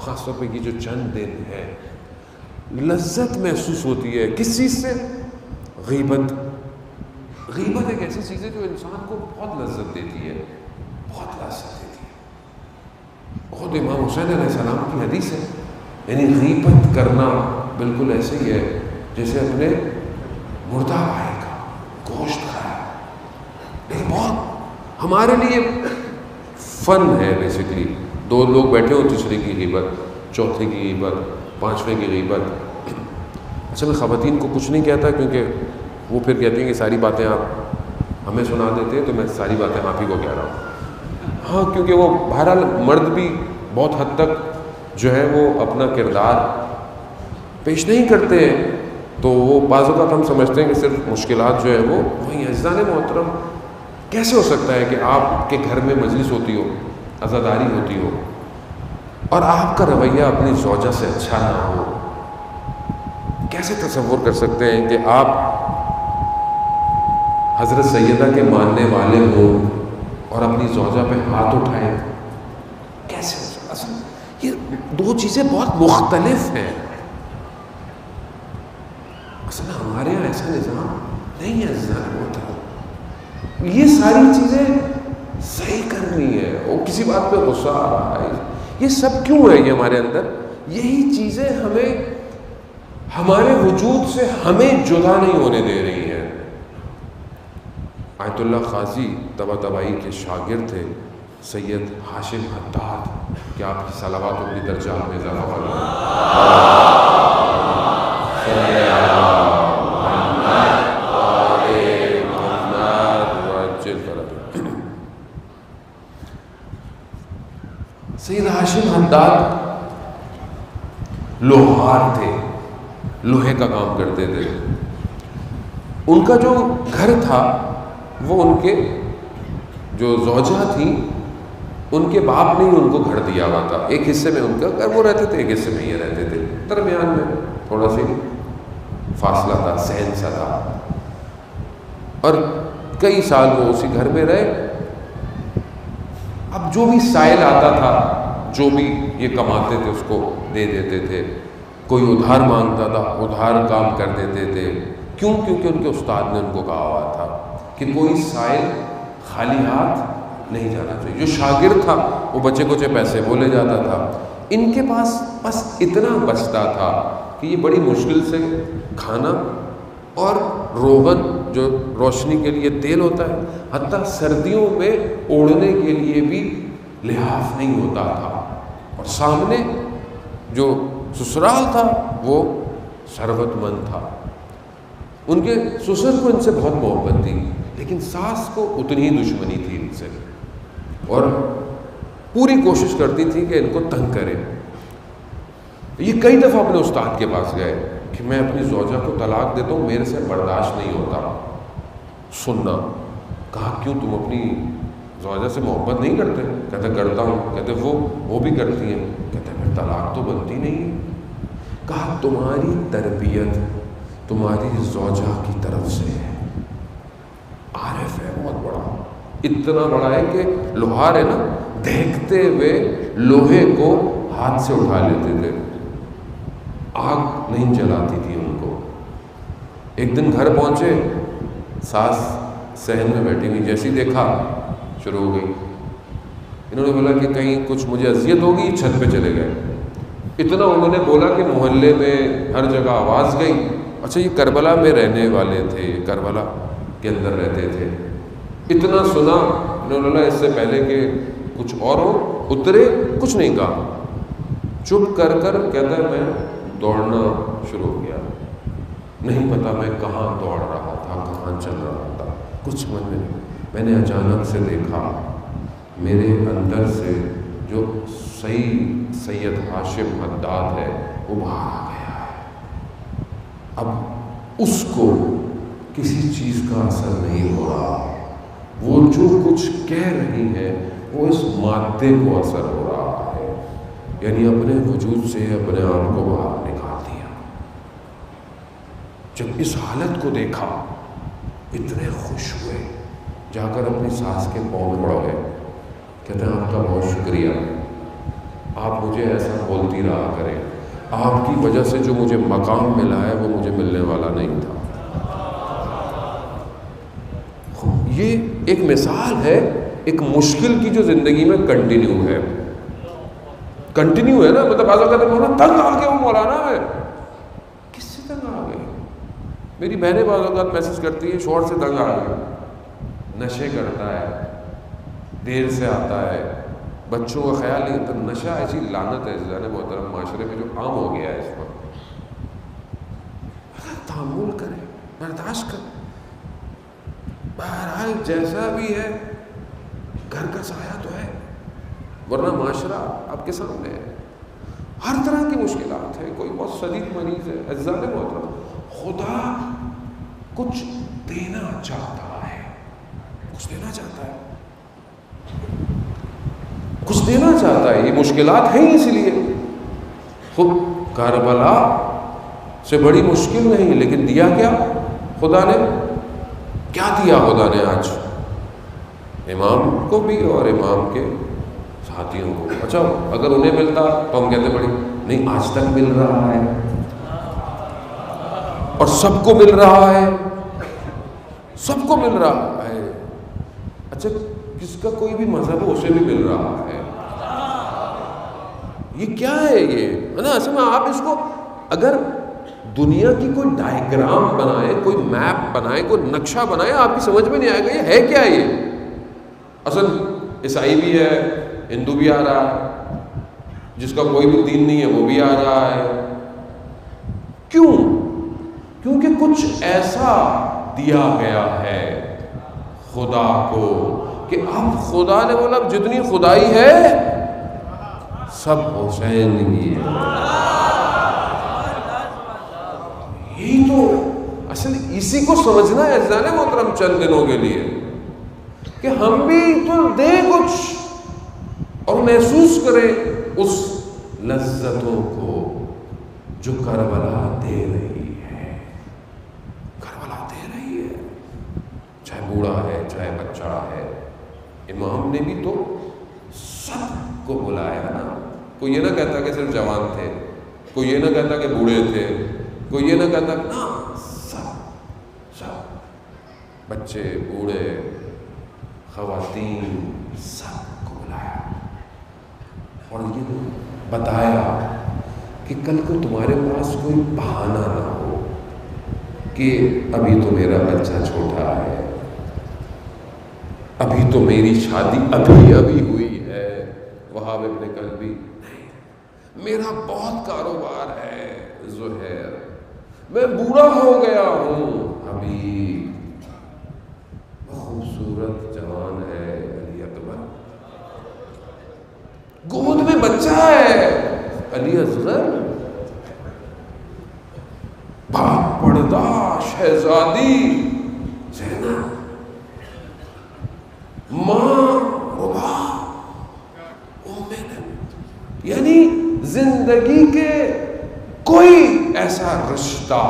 خاص طور پہ یہ جو چند دن ہے لذت محسوس ہوتی ہے کس چیز سے؟ غیبت. غیبت ایک ایسی چیز ہے جو انسان کو بہت لذت دیتی ہے، بہت لذت دیتی ہے. خود امام حسین علیہ السلام کی حدیث ہے، یعنی غیبت کرنا بالکل ایسے ہی ہے جیسے اپنے مردہ بھائی کا گوشت کھایا. لیکن بہت ہمارے لیے فن ہے. بیسیکلی دو لوگ بیٹھے ہوں، تیسرے کی غیبت، چوتھے کی غیبت، پانچویں کی غیبت. اچھا میں خواتین کو کچھ نہیں کہتا کیونکہ وہ پھر کہتی ہیں کہ ساری باتیں آپ ہمیں سنا دیتے ہیں، تو میں ساری باتیں آپ ہی کو کہہ رہا ہوں. ہاں کیونکہ وہ بہرحال مرد بھی بہت حد تک جو ہے وہ اپنا کردار پیش نہیں کرتے ہیں، تو وہ بعض اوقات ہم سمجھتے ہیں کہ صرف مشکلات جو ہے وہ وہی. عزیزان محترم، کیسے ہو سکتا ہے کہ آپ کے گھر میں مجلس ہوتی ہو، عزاداری ہوتی ہو، اور آپ کا رویہ اپنی زوجہ سے اچھا نہ ہو؟ کیسے تصور کر سکتے ہیں کہ آپ حضرت سیدہ کے ماننے والے ہوں اور اپنی زوجہ پہ ہاتھ اٹھائیں؟ کیسے ہو سکتا؟ اصل یہ دو چیزیں بہت مختلف ہیں. اصل ہمارے یہاں ایسا نظام نہیں ہے عزیزان محترم. یہ ساری چیزیں صحیح کرنی ہے. اور کسی بات پہ غصہ آ رہا ہے، یہ سب کیوں ہے؟ یہ ہمارے اندر یہی چیزیں ہمیں ہمارے وجود سے ہمیں جدا نہیں ہونے دے رہی ہیں. آیت اللہ قاضی طباطبائی کے شاگرد تھے سید ہاشم حداد، کہ آپ کی صلوات و اپنی درجات میں اضافہ فرمائیں. سید ہاشم حداد لوہار تھے، لوہے کا کام کرتے تھے. ان کا جو گھر تھا وہ ان کے جو زوجہ تھیں ان کے باپ نے ہی ان کو گھر دیا ہوا تھا. ایک حصے میں ان کا گھر وہ رہتے تھے، ایک حصے میں یہ رہتے تھے. درمیان میں تھوڑا سی فاصلہ تھا، صحن سا تھا. اور کئی سال وہ اسی گھر میں رہے. اب جو بھی سائل آتا تھا، جو بھی یہ کماتے تھے اس کو دے دیتے تھے. کوئی ادھار مانگتا تھا، ادھار کام کر دیتے تھے. کیوں؟ کیونکہ ان کے استاد نے ان کو کہا ہوا تھا کہ کوئی سائل خالی ہاتھ نہیں جانا چاہیے. جو شاگرد تھا وہ بچے کچے پیسے وہ لے جاتا تھا. ان کے پاس بس اتنا بچتا تھا کہ یہ بڑی مشکل سے کھانا اور روغن جو روشنی کے لیے تیل ہوتا ہے، حتیٰ سردیوں میں اوڑھنے کے لیے بھی لحاف نہیں ہوتا تھا، اور سامنے جو سسرال تھا وہ ثروت مند تھا. ان کے سسر کو ان سے بہت محبت تھی، لیکن ساس کو اتنی ہی دشمنی تھی ان سے، اور پوری کوشش کرتی تھی کہ ان کو تنگ کرے. یہ کئی دفعہ اپنے استاد کے پاس گئے کہ میں اپنی زوجہ کو طلاق دیتا ہوں، میرے سے برداشت نہیں ہوتا سننا. کہا کیوں، تم اپنی زوجہ سے محبت نہیں کرتے؟ کہتے کرتا ہوں. کہتے وہ بھی کرتی ہیں. کہتے پھر طلاق تو بنتی نہیں ہے. کہا تمہاری تربیت تمہاری زوجہ کی طرف سے ہے. عارف ہے بہت بڑا، اتنا بڑا ہے کہ لوہار ہے نا، دیکھتے ہوئے لوہے کو ہاتھ سے اٹھا لیتے تھے، آگ نہیں جلاتی تھی ان کو. ایک دن گھر پہنچے، ساس صحن میں بیٹھی ہوئی، جیسی دیکھا شروع ہو گئی. انہوں نے بولا کہ کہیں کچھ مجھے اذیت ہوگی، چھت پہ چلے گئے. اتنا انہوں نے بولا کہ محلے میں ہر جگہ آواز گئی. اچھا یہ کربلا میں رہنے والے تھے، کربلا کے اندر رہتے تھے. اتنا سنا انہوں نے بولا اس سے پہلے کہ کچھ اور ہو، اترے، کچھ نہیں کہا، چپ کر کہتا ہے میں دوڑنا شروع ہو گیا. نہیں پتا میں کہاں دوڑ رہا تھا، کہاں چل رہا تھا، کچھ سمجھ میں نہیں. میں نے اچانک سے دیکھا میرے اندر سے جو سید ہاشم حداد ہے وہ باہر آ گیا ہے. اب اس کو کسی چیز کا اثر نہیں ہو رہا، وہ جو کچھ کہہ رہی ہے وہ اس مادے کو اثر ہو رہا ہے. یعنی اپنے وجود سے اپنے آپ کو باہر نکال دیا. جب اس حالت کو دیکھا اتنے خوش ہوئے، جا کر اپنی ساس کے پاؤں میں پڑ گئے. کہتے ہیں آپ کا بہت شکریہ، آپ مجھے ایسا بولتی رہا کریں، آپ کی وجہ سے جو مجھے مقام ملا ہے وہ مجھے ملنے والا نہیں تھا. یہ ایک مثال ہے ایک مشکل کی جو زندگی میں کنٹینیو ہے نا. مطلب بعض اوقات مولانا تنگ آ گیا ہوں، مولانا میں کس سے تنگ آ گئے؟ میری بہنیں بعض اوقات میسج کرتی ہیں شوہر سے تنگ آ گئے، نشے کرتا ہے، دیر سے آتا ہے، بچوں کا خیال نہیں. تو نشہ ایسی لعنت ہے جانے محترم معاشرے میں جو عام ہو گیا ہے اس وقت. تحمل کریں، برداشت کریں، بہرحال جیسا بھی ہے گھر کا سایہ تو ہے، ورنہ معاشرہ آپ کے سامنے ہے. ہر طرح کی مشکلات ہے، کوئی بہت شدید مریض ہے. عزیزان محترم، خدا کچھ دینا چاہتا ہے، کچھ دینا چاہتا ہے، کچھ دینا چاہتا ہے. یہ مشکلات ہیں اس لیے. خود کربلا سے بڑی مشکل نہیں، لیکن دیا کیا خدا نے؟ کیا دیا خدا نے آج امام کو بھی اور امام کے ساتھیوں کو؟ اچھا اگر انہیں ملتا تو ہم کہتے بڑی نہیں، آج تک مل رہا ہے اور سب کو مل رہا ہے، سب کو مل رہا ہے. اچھا جس کا کوئی بھی مذہب ہے اسے بھی مل رہا ہے. یہ کیا ہے؟ یہ ہے نا اصل میں آپ اس کو اگر دنیا کی کوئی ڈائیگرام بنائے، کوئی میپ بنائے، کوئی نقشہ بنائے، آپ کی سمجھ میں نہیں آئے گا یہ ہے کیا. یہ اصل عیسائی بھی ہے، ہندو بھی آ رہا ہے، جس کا کوئی بھی دین نہیں ہے وہ بھی آ رہا ہے. کیوں؟ کیونکہ کچھ ایسا دیا گیا ہے خدا کو کہ اب خدا نے بولا جتنی خدائی ہے سب حسین کی ہے. یہی تو اصل اسی کو سمجھنا ہے عزیزان محترم چند دنوں کے لیے کہ ہم بھی تو دیں کچھ اور محسوس کریں اس لذتوں کو جو کربلا دے رہی ہے. کربلا دے رہی ہے، چاہے بوڑھا ہے چاہے بچہ ہے. امام نے بھی تو سب کو بلایا نا. کوئی یہ نہ کہتا کہ صرف جوان تھے، کوئی یہ نہ کہتا کہ بوڑھے تھے، کوئی یہ نہ کہتا کہ نا سب بچے بوڑھے خواتین سب کو بلایا اور یہ بتایا کہ کل کو تمہارے پاس کوئی بہانہ نہ ہو کہ ابھی تو میرا بچہ چھوٹا ہے، ابھی تو میری شادی ابھی ہوئی ہے، وہاب ابن کلبی، نہیں، میرا بہت کاروبار ہے زہیر، میں بوڑھا ہو گیا ہوں، ابھی خوبصورت جوان ہے علی اکبر، گود میں بچہ ہے علی اصغر، باپ پردہ شہزادی زینب، ماں ربا ام نبی، یعنی زندگی کے کوئی ایسا رشتہ،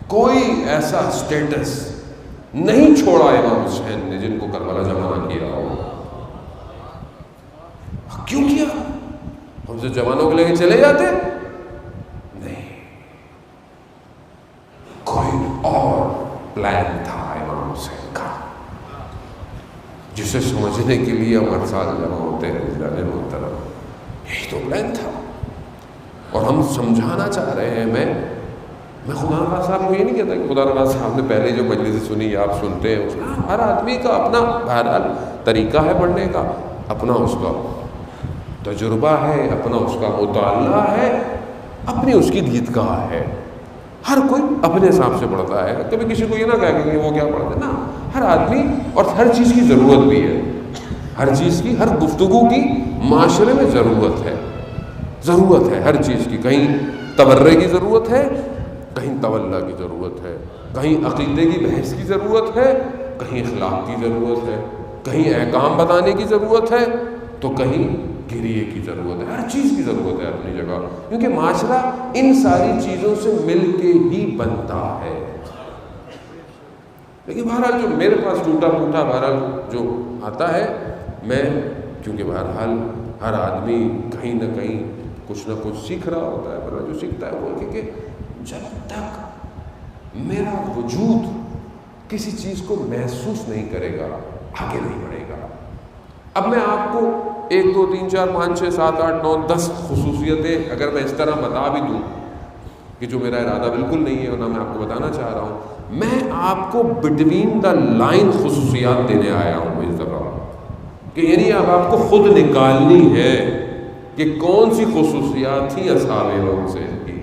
کوئی ایسا سٹیٹس نہیں چھوڑا امام حسین نے جن کو کربلا جمع نہ کیا ہو۔ کیوں کیا؟ ہم سے جوانوں کو لے کے چلے جاتے؟ نہیں، کوئی اور پلان تھا امام حسین کا، جسے سمجھنے کے لیے ہم ہر سال جمع ہوتے ہیں جانے محترم، یہی تو پلان تھا۔ اور ہم سمجھانا چاہ رہے ہیں، میں خدا نواز صاحب کو یہ نہیں کہتا کہ خدا نواز صاحب نے پہلے جو مجلس سنی آپ سنتے ہیں، ہر آدمی کا اپنا بہرحال طریقہ ہے پڑھنے کا، اپنا اس کا تجربہ ہے، اپنا اس کا مطالعہ ہے، اپنی اس کی دیدگاہ ہے، ہر کوئی اپنے حساب سے پڑھتا ہے۔ کبھی کسی کو یہ نہ کہے کہ وہ کیا پڑھتے، نا، ہر آدمی، اور ہر چیز کی ضرورت بھی ہے، ہر چیز کی، ہر گفتگو کی معاشرے میں ضرورت ہے ہر چیز کی، کہیں تبرے کی ضرورت ہے، کہیں تولا کی ضرورت ہے، کہیں عقیدے کی بحث کی ضرورت ہے، کہیں اخلاق کی ضرورت ہے، کہیں احکام بتانے کی ضرورت ہے، تو کہیں گریے کی ضرورت ہے، ہر چیز کی ضرورت ہے اپنی جگہ، کیونکہ معاشرہ ان ساری چیزوں سے مل کے ہی بنتا ہے۔ لیکن بہرحال جو میرے پاس ٹوٹا پھوٹا بہرحال جو آتا ہے، میں کیونکہ بہرحال ہر آدمی کہیں نہ کہیں کچھ نہ کچھ سیکھ رہا ہوتا ہے، پر جو سیکھتا ہے وہ کہ جب تک میرا وجود کسی چیز کو محسوس نہیں کرے گا آگے نہیں بڑھے گا۔ اب میں آپ کو 1 2 3 4 5 6 7 8 9 10 خصوصیتیں اگر میں اس طرح بتا بھی دوں، کہ جو میرا ارادہ بالکل نہیں ہے اور نہ میں آپ کو بتانا چاہ رہا ہوں، میں آپ کو بٹوین دا لائن خصوصیات دینے آیا ہوں اس دفعہ، کہ یعنی اب آپ کو خود نکالنی ہے کہ کون سی خصوصیات تھیں اصحاب امام حسین کی۔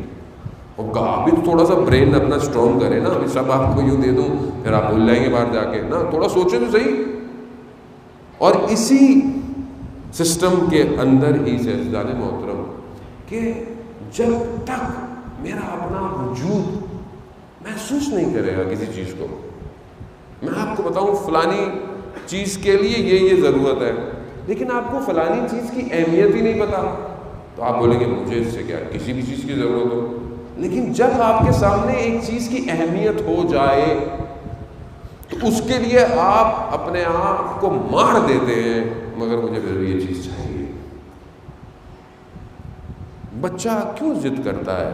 اور آپ بھی تھوڑا سا برین اپنا اسٹرانگ کریں نا، ابھی سب آپ کو یوں دے دوں پھر آپ بھول جائیں گے باہر جا کے، نا، تھوڑا سوچیں تو صحیح۔ اور اسی سسٹم کے اندر ہی سے عزیزان محترم، کہ جب تک میرا اپنا وجود محسوس نہیں کرے گا کسی چیز کو، میں آپ کو بتاؤں فلانی چیز کے لیے یہ ضرورت ہے، لیکن آپ کو فلانی چیز کی اہمیت ہی نہیں پتا، تو آپ بولیں گے مجھے اس سے کیا، کسی بھی چیز کی ضرورت ہو۔ لیکن جب آپ کے سامنے ایک چیز کی اہمیت ہو جائے تو اس کے لیے آپ اپنے آپ کو مار دیتے ہیں، مگر مجھے پھر یہ چیز چاہیے۔ بچہ کیوں ضد کرتا ہے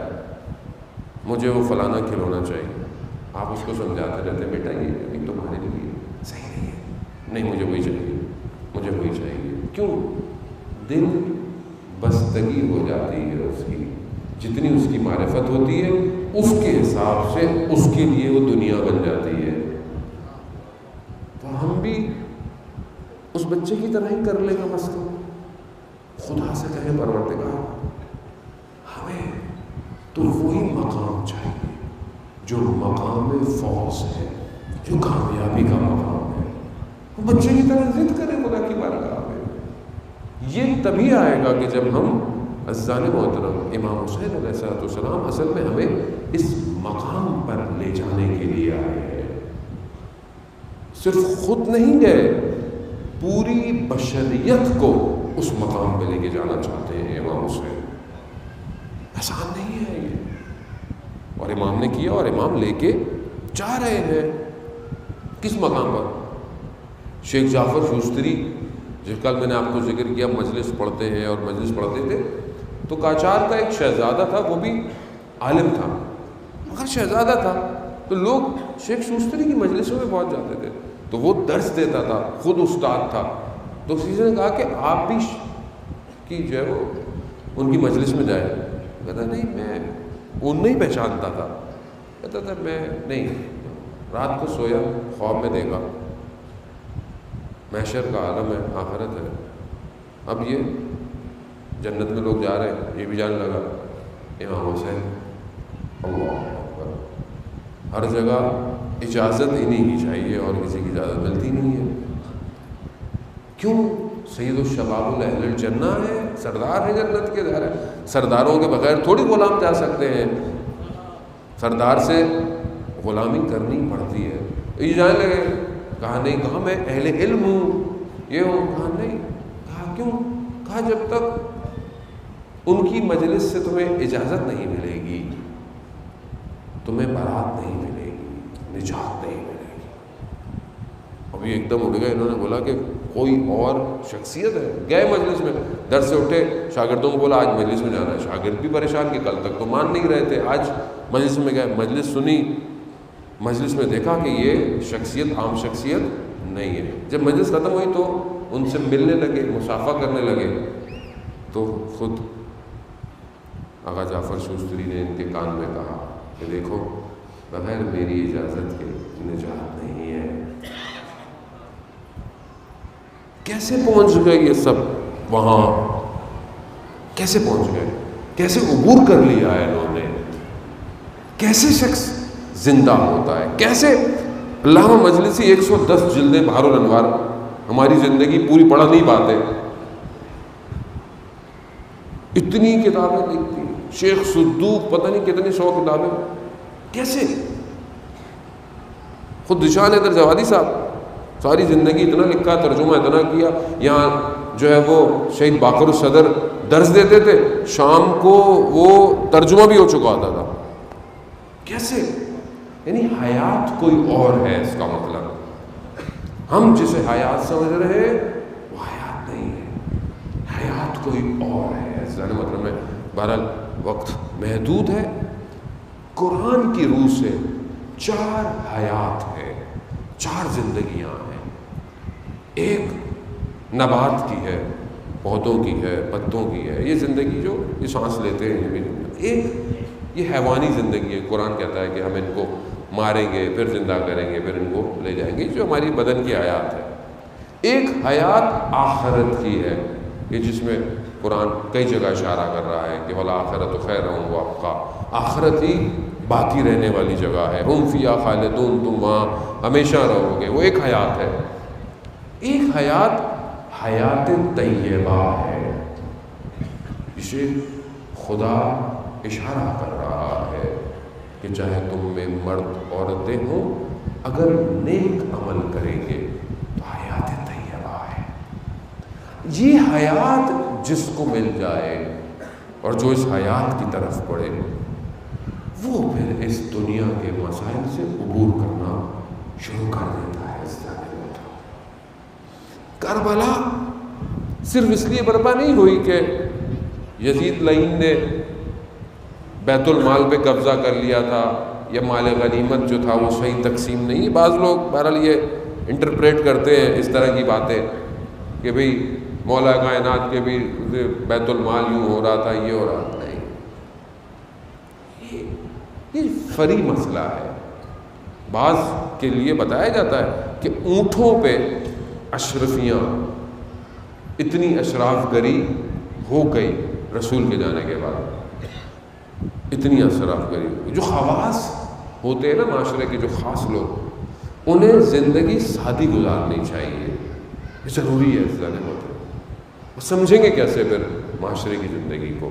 مجھے وہ فلانا کھلونا چاہیے، آپ اس کو سمجھاتے رہتے ہیں بیٹا یہ ابھی تمہارے لیے صحیح نہیں ہے، نہیں مجھے وہی چاہیے، مجھے وہی چاہیے۔ کیوں؟ دل بستگی ہو جاتی ہے اس کی، جتنی اس کی معرفت ہوتی ہے اس کے حساب سے اس کے لیے وہ دنیا بن جاتی ہے۔ تو ہم بھی اس بچے کی طرح ہی کر لیں گے مسئلہ، خدا سے کہیں پروردگار ہمیں تو وہی مقام چاہیے جو مقام فوز ہے، جو کامیابی کا مقام ہے۔ وہ بچے کی طرح ضد کریں خدا کی بارگاہ میں، یہ تبھی آئے گا کہ جب ہم عزیزان محترم امام حسین علیہ السلام اصل میں ہمیں اس مقام پر لے جانے کے لیے آئے ہیں۔ صرف خود نہیں گئے، پوری بشریت کو اس مقام پہ لے کے جانا چاہتے ہیں امام حسین۔ آسان نہیں ہے یہ، اور امام نے کیا اور امام لے کے جا رہے ہیں۔ کس مقام پر؟ شیخ جعفر شوستری، جس کل میں نے آپ کو ذکر کیا مجلس پڑھتے ہیں اور مجلس پڑھتے تھے، تو کاچار کا ایک شہزادہ تھا، وہ بھی عالم تھا مگر شہزادہ تھا، تو لوگ شیخ شوستری کی مجلسوں میں پہنچ جاتے تھے، تو وہ درس دیتا تھا، خود استاد تھا، تو کسی نے کہا کہ آپ بھی کی جو ہے وہ ان کی مجلس میں جائے، کہتا نہیں میں وہ نہیں پہچانتا تھا، کہتا تھا میں نہیں، رات کو سویا خواب میں دیکھا محشر کا عالم ہے، آخرت ہے، اب یہ جنت میں لوگ جا رہے ہیں، یہ بھی جانے لگا امام حسین، اللہ اکبر، ہر جگہ اجازت انہیں کی چاہیے اور کسی کی اجازت ملتی نہیں ہے. کیوں؟ سید الشباب اہل الجنہ ہے، سردار ہے جنت کے، دار ہے، سرداروں کے بغیر تھوڑی غلام جا سکتے ہیں، سردار سے غلامی کرنی پڑتی ہے. یہ جانے لگے، کہا نہیں، کہا میں اہل علم ہوں، یہ ہوں، کہا نہیں، کہا کیوں؟ کہا جب تک ان کی مجلس سے تمہیں اجازت نہیں ملے گی تمہیں برات نہیں ملے گی، نجات نہیں ملے گی. ابھی ایک دم اٹھ گئے، انہوں نے بولا کہ کوئی اور شخصیت ہے. گئے مجلس میں، در سے اٹھے، شاگردوں کو بولا آج مجلس میں جانا ہے. شاگرد بھی پریشان کہ کل تک تو مان نہیں رہے تھے، آج مجلس میں گئے، مجلس سنی، مجلس میں دیکھا کہ یہ شخصیت عام شخصیت نہیں ہے. جب مجلس ختم ہوئی تو ان سے ملنے لگے، مصافحہ کرنے لگے، تو خود آقا جعفر شوستری نے ان کے کان میں کہا کہ دیکھو بغیر میری اجازت کے نجات نہیں ہے. کیسے پہنچ گئے یہ سب وہاں؟ کیسے پہنچ گئے؟ کیسے عبور کر لیا ہے انہوں نے؟ کیسے شخص زندہ ہوتا ہے؟ کیسے علامہ مجلسی 110 جلدیں بحر الانوار، ہماری زندگی پوری پڑھ نہیں پاتے، اتنی کتابیں لکھتی. شیخ صدوق پتہ نہیں کتنی 100 کتابیں. کیسے؟ خود ذیشان حیدر جوادی صاحب ساری زندگی اتنا لکھا، ترجمہ اتنا کیا. یہاں جو ہے وہ شہید باقر الصدر درس دیتے تھے، شام کو وہ ترجمہ بھی ہو چکا ہوتا تھا. کیسے؟ یعنی حیات کوئی اور ہے، اس کا مطلب ہم جسے حیات سمجھ رہے ہیں وہ حیات نہیں ہے، حیات کوئی اور ہے. مطلب میں بہرحال وقت محدود ہے. قرآن کی روح سے 4 حیات ہے، 4 زندگیاں ہیں. ایک نبات کی ہے، پودوں کی ہے، پتوں کی ہے، یہ زندگی جو یہ سانس لیتے ہیں. یہ بھی ایک یہ حیوانی زندگی ہے. قرآن کہتا ہے کہ ہم ان کو ماریں گے، پھر زندہ کریں گے، پھر ان کو لے جائیں گے، جو ہماری بدن کی حیات ہے. ایک حیات آخرت کی ہے، یہ جس میں قرآن کئی جگہ اشارہ کر رہا ہے کہ وَالْآخِرَةُ خَيْرٌ وَأَبْقَىٰ، آخرت ہی باقی رہنے والی جگہ ہے. ہم فیہا خالدون، تم وہاں ہمیشہ رہو گے. وہ ایک حیات ہے. ایک حیات حیات طیبہ ہے، اسے خدا اشارہ کر رہا ہے کہ چاہے تم میں مرد عورتیں ہوں، اگر نیک عمل کریں گے تو حیات طیبہ ہے. یہ حیات جس کو مل جائے اور جو اس حیات کی طرف پڑے، وہ پھر اس دنیا کے مسائل سے عبور کرنا شروع کر دیتا ہے. کربلا صرف اس لیے برپا نہیں ہوئی کہ یزید لعین نے بیت المال پہ قبضہ کر لیا تھا یا مال غنیمت جو تھا وہ صحیح تقسیم نہیں. بعض لوگ بہرحال یہ انٹرپریٹ کرتے ہیں اس طرح کی باتیں کہ بھئی مولا کائنات کے بھی بیت المال یوں ہو رہا تھا، یہ ہو رہا تھا. نہیں، یہ فری مسئلہ ہے. بعض کے لیے بتایا جاتا ہے کہ اونٹوں پہ اشرفیاں، اتنی اشراف گری ہو گئی رسول کے جانے کے بعد، اتنی اشراف گری ہو گئی. جو خواص ہوتے ہیں نا معاشرے کے، جو خاص لوگ، انہیں زندگی سادی گزارنی چاہیے. یہ ضروری ہے. زیادہ ہوتے سمجھیں گے کیسے پھر معاشرے کی زندگی کو؟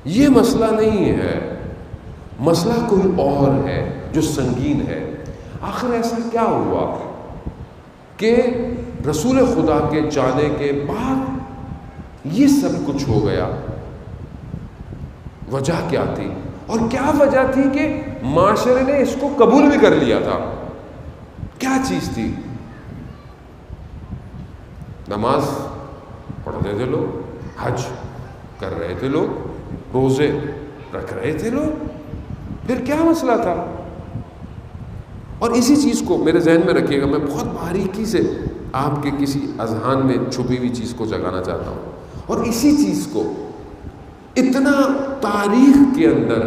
یہ مسئلہ نہیں ہے، مسئلہ کوئی اور ہے جو سنگین ہے. آخر ایسا کیا ہوا کہ رسول خدا کے جانے کے بعد یہ سب کچھ ہو گیا؟ وجہ کیا تھی؟ اور کیا وجہ تھی کہ معاشرے نے اس کو قبول بھی کر لیا تھا؟ کیا چیز تھی؟ نماز پڑھتے تھے لوگ، حج کر رہے تھے لوگ، روزے رکھ رہے تھے لوگ، پھر کیا مسئلہ تھا؟ اور اسی چیز کو میرے ذہن میں رکھیے گا. میں بہت باریکی سے آپ کے کسی اذہان میں چھپی ہوئی چیز کو جگانا چاہتا ہوں. اور اسی چیز کو، اتنا تاریخ کے اندر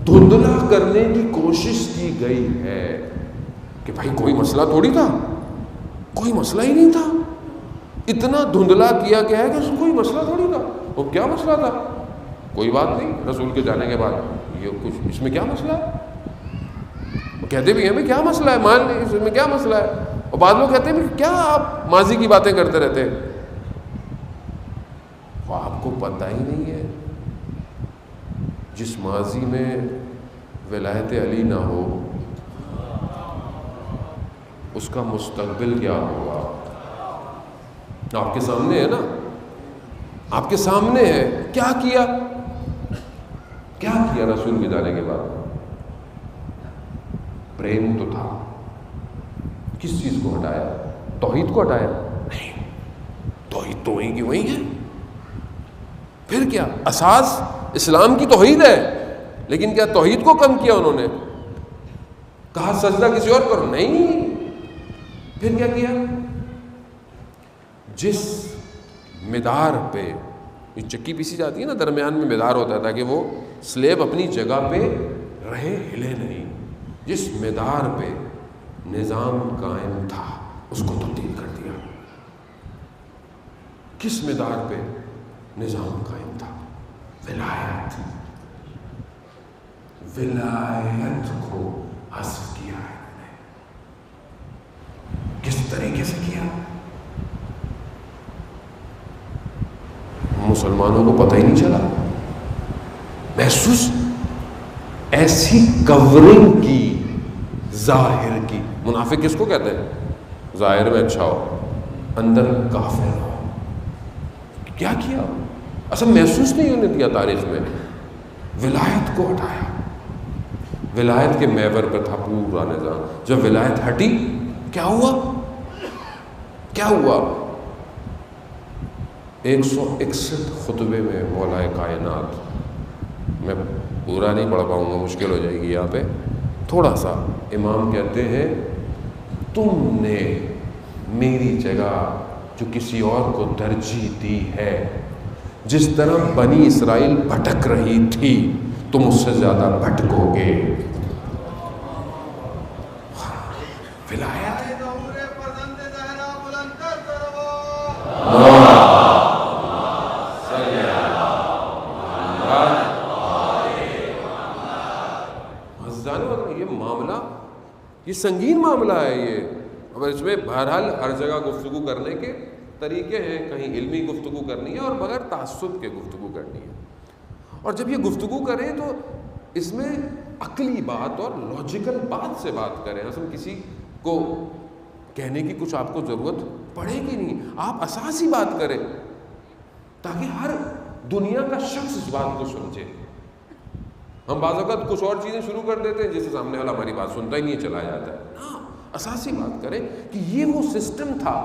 دھندلا کرنے کی کوشش کی گئی ہے کہ بھائی کوئی مسئلہ تھوڑی تھا، کوئی مسئلہ ہی نہیں تھا. اتنا دھندلا کیا گیا ہے کہ کوئی مسئلہ تھوڑی تھا. وہ کیا مسئلہ تھا؟ کوئی بات نہیں، رسول کے جانے کے بعد یہ کچھ اس میں کیا مسئلہ ہے؟ وہ کہتے بھی ہیں میں کیا مسئلہ ہے، مان لیں اس میں کیا مسئلہ ہے. اور بعض لوگ کہتے ہیں کہ کیا آپ ماضی کی باتیں کرتے رہتے ہیں. وہ آپ کو پتہ ہی نہیں ہے جس ماضی میں ولایت علی نہ ہو اس کا مستقبل کیا ہوگا. آپ کے سامنے ہے نا، آپ کے سامنے ہے. کیا کیا رسول کے جانے کے بعد؟ پریم تو تھا. کس چیز کو ہٹایا؟ توحید کو ہٹایا؟ نہیں، توحید تو وہیں کی وہیں ہے. پھر کیا؟ اساس اسلام کی توحید ہے، لیکن کیا توحید کو کم کیا انہوں نے؟ کہا سجدہ کسی اور کرو؟ نہیں. پھر کیا کیا؟ جس مدار پہ یہ چکی پیسی جاتی ہے نا، درمیان میں مدار ہوتا ہے تاکہ وہ سلیب اپنی جگہ پہ رہے، ہلے نہیں. جس مدار پہ نظام قائم تھا اس کو تبدیل کر دیا. کس مدار پہ نظام قائم تھا؟ ولایت کو حذف کیا ہے. کس طریقے سے کیا؟ مسلمانوں کو پتہ ہی نہیں چلا. محسوس ایسی کورنگ کی، ظاہر کی. منافق کس کو کہتے ہیں؟ ظاہر میں اچھا ہو اندر کافر ہو. کیا کیا؟ اصل محسوس نہیں ہونے دیا تاریخ میں. ولایت کو ہٹایا. ولایت کے محور پر تھا پورا نظام. جب ولایت ہٹی کیا ہوا؟ 161 خطبے میں مولا کائنات، میں پورا نہیں پڑھ پاؤں گا، مشکل ہو جائے گی یہاں پہ، تھوڑا سا. امام کہتے ہیں تم نے میری جگہ جو کسی اور کو ترجیح دی ہے، جس طرح بنی اسرائیل بھٹک رہی تھی تم اس سے زیادہ بھٹکو گے. ولایت یہ معاملہ، یہ سنگین معاملہ ہے. یہ اب اس میں بہرحال ہر جگہ گفتگو کرنے کے طریقے ہیں. کہیں علمی گفتگو کرنی ہے اور بغیر تعصب کے گفتگو کرنی ہے. اور جب یہ گفتگو کریں تو اس میں عقلی بات اور لاجیکل بات سے بات کریں. اصل کسی کو کہنے کی کچھ آپ کو ضرورت پڑے گی نہیں. آپ اساسی بات کریں تاکہ ہر دنیا کا شخص اس بات کو سمجھے. ہم بعض اوقات کچھ اور چیزیں شروع کر دیتے ہیں جس سے سامنے والا ہماری بات سنتا ہی نہیں چلا جاتا ہے. ہاں، اساسی بات کریں کہ یہ وہ سسٹم تھا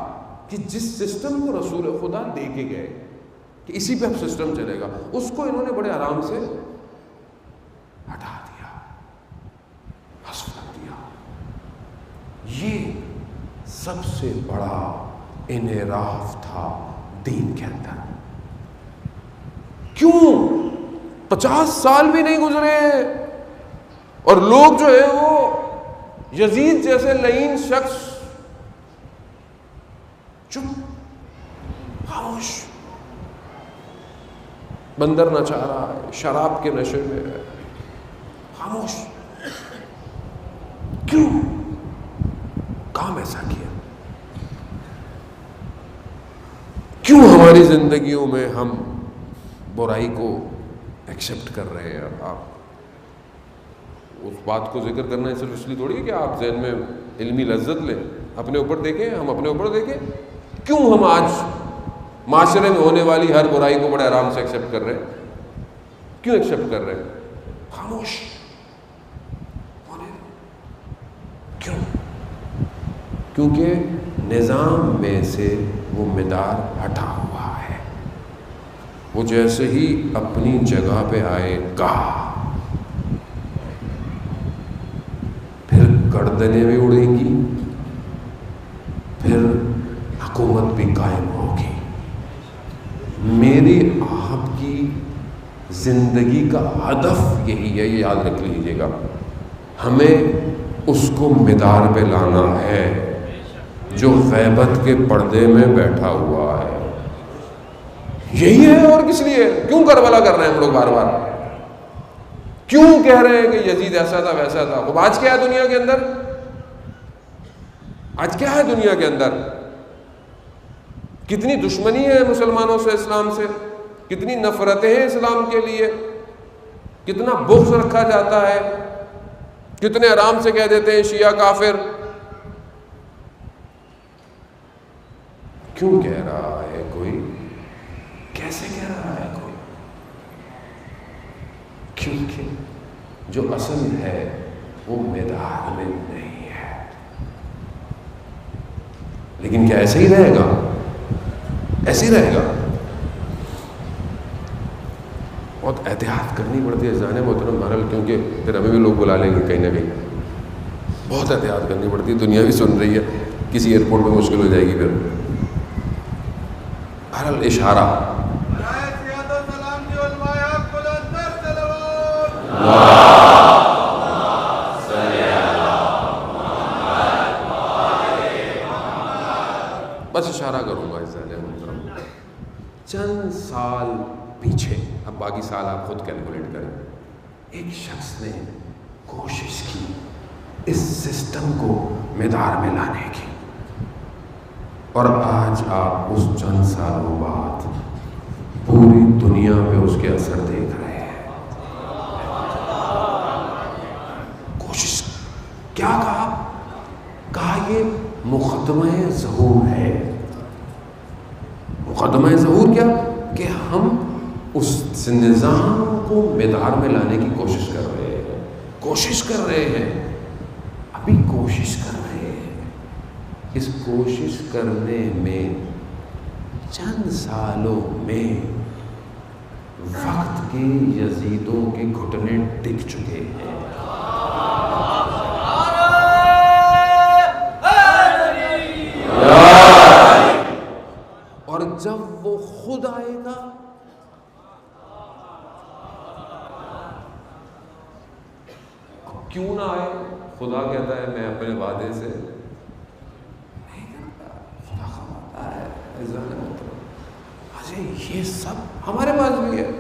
کہ جس سسٹم کو رسول خدا دے کے گئے کہ اسی پہ اب سسٹم چلے گا، اس کو انہوں نے بڑے آرام سے ہٹا دیا، حذف کر دیا. یہ سب سے بڑا انحراف تھا دین کے اندر. کیوں 50 سال بھی نہیں گزرے اور لوگ جو ہے وہ یزید جیسے لعین شخص چپ، خاموش، بندر نہ چاہ رہا ہے، شراب کے نشے میں ہے، خاموش. کیوں؟ کام ایسا کیا؟ کیوں ہماری زندگیوں میں ہم برائی کو ایکسیپٹ کر رہے ہیں؟ آپ اس بات کو ذکر کرنا ہے صرف اس لیے تھوڑی ہے کہ آپ ذہن میں علمی لذت لیں. اپنے اوپر دیکھیں، ہم اپنے اوپر دیکھیں کیوں ہم آج معاشرے میں ہونے والی ہر برائی کو بڑے آرام سے ایکسیپٹ کر رہے ہیں. کیوں ایکسیپٹ کر رہے ہیں؟ خاموش ہونے. کیوں؟ کیونکہ نظام میں سے وہ مدار ہٹا ہوا ہے. وہ جیسے ہی اپنی جگہ پہ آئے گا پھر گردنیں بھی اڑیں گی، پھر حکومت بھی قائم ہوگی. میری آپ کی زندگی کا ہدف یہی ہے، یہ یاد رکھ لیجیے گا. ہمیں اس کو مدار پہ لانا ہے جو غیبت کے پردے میں بیٹھا ہوا ہے. یہی ہے، اور کس لیے؟ کیوں کربلا کر رہے ہیں ہم لوگ بار بار؟ کیوں کہہ رہے ہیں کہ یزید ایسا تھا ویسا تھا؟ اب آج کیا ہے دنیا کے اندر؟ آج کیا ہے دنیا کے اندر؟ کتنی دشمنی ہے مسلمانوں سے، اسلام سے، کتنی نفرتیں ہیں اسلام کے لیے، کتنا بغض رکھا جاتا ہے، کتنے آرام سے کہہ دیتے ہیں شیعہ کافر. کیوں کہہ رہا ہے کوئی؟ کیسے کہہ رہا ہے کوئی؟ کیونکہ جو اصل ہے وہ مدار میں نہیں ہے. لیکن کیا ایسے ہی رہے گا؟ ایسے ہی رہے گا؟ بہت احتیاط کرنی پڑتی ہے جانے محترم بہرحال، کیونکہ پھر ہمیں بھی لوگ بلا لیں گے کہیں نہ کہیں. بہت احتیاط کرنی پڑتی ہے، دنیا بھی سن رہی ہے، کسی ایئرپورٹ پہ مشکل ہو جائے گی. پھر بہرحال اشارہ. بس اشارہ کروں گا اس محترم، چند سال پیچھے، اب باقی سال آپ خود کیلکولیٹ کریں، ایک شخص نے کوشش کی اس سسٹم کو مدار میں لانے کی، اور آج آپ اس چند سالوں بعد پوری دنیا پہ اس کے اثر دیکھ رہے ہیں. کوشش کیا کہا یہ مقدمہ ظہور ہے. مقدمہ ظہور کیا؟ کہ ہم اس نظام کو مدار میں لانے کی کوشش کر رہے ہیں، کوشش کر رہے ہیں، ابھی کوشش کر رہے ہیں. اس کوشش کرنے میں چند سالوں میں وقت کے یزیدوں کے گھٹنے ٹک چکے ہیں. اور جب وہ خود آئے گا کیوں نہ آئے؟ خدا کہتا ہے میں اپنے وعدے سے نہیں کرتا، خدا خواہتا ہے. یہ سب ہمارے پاس بھی ہے.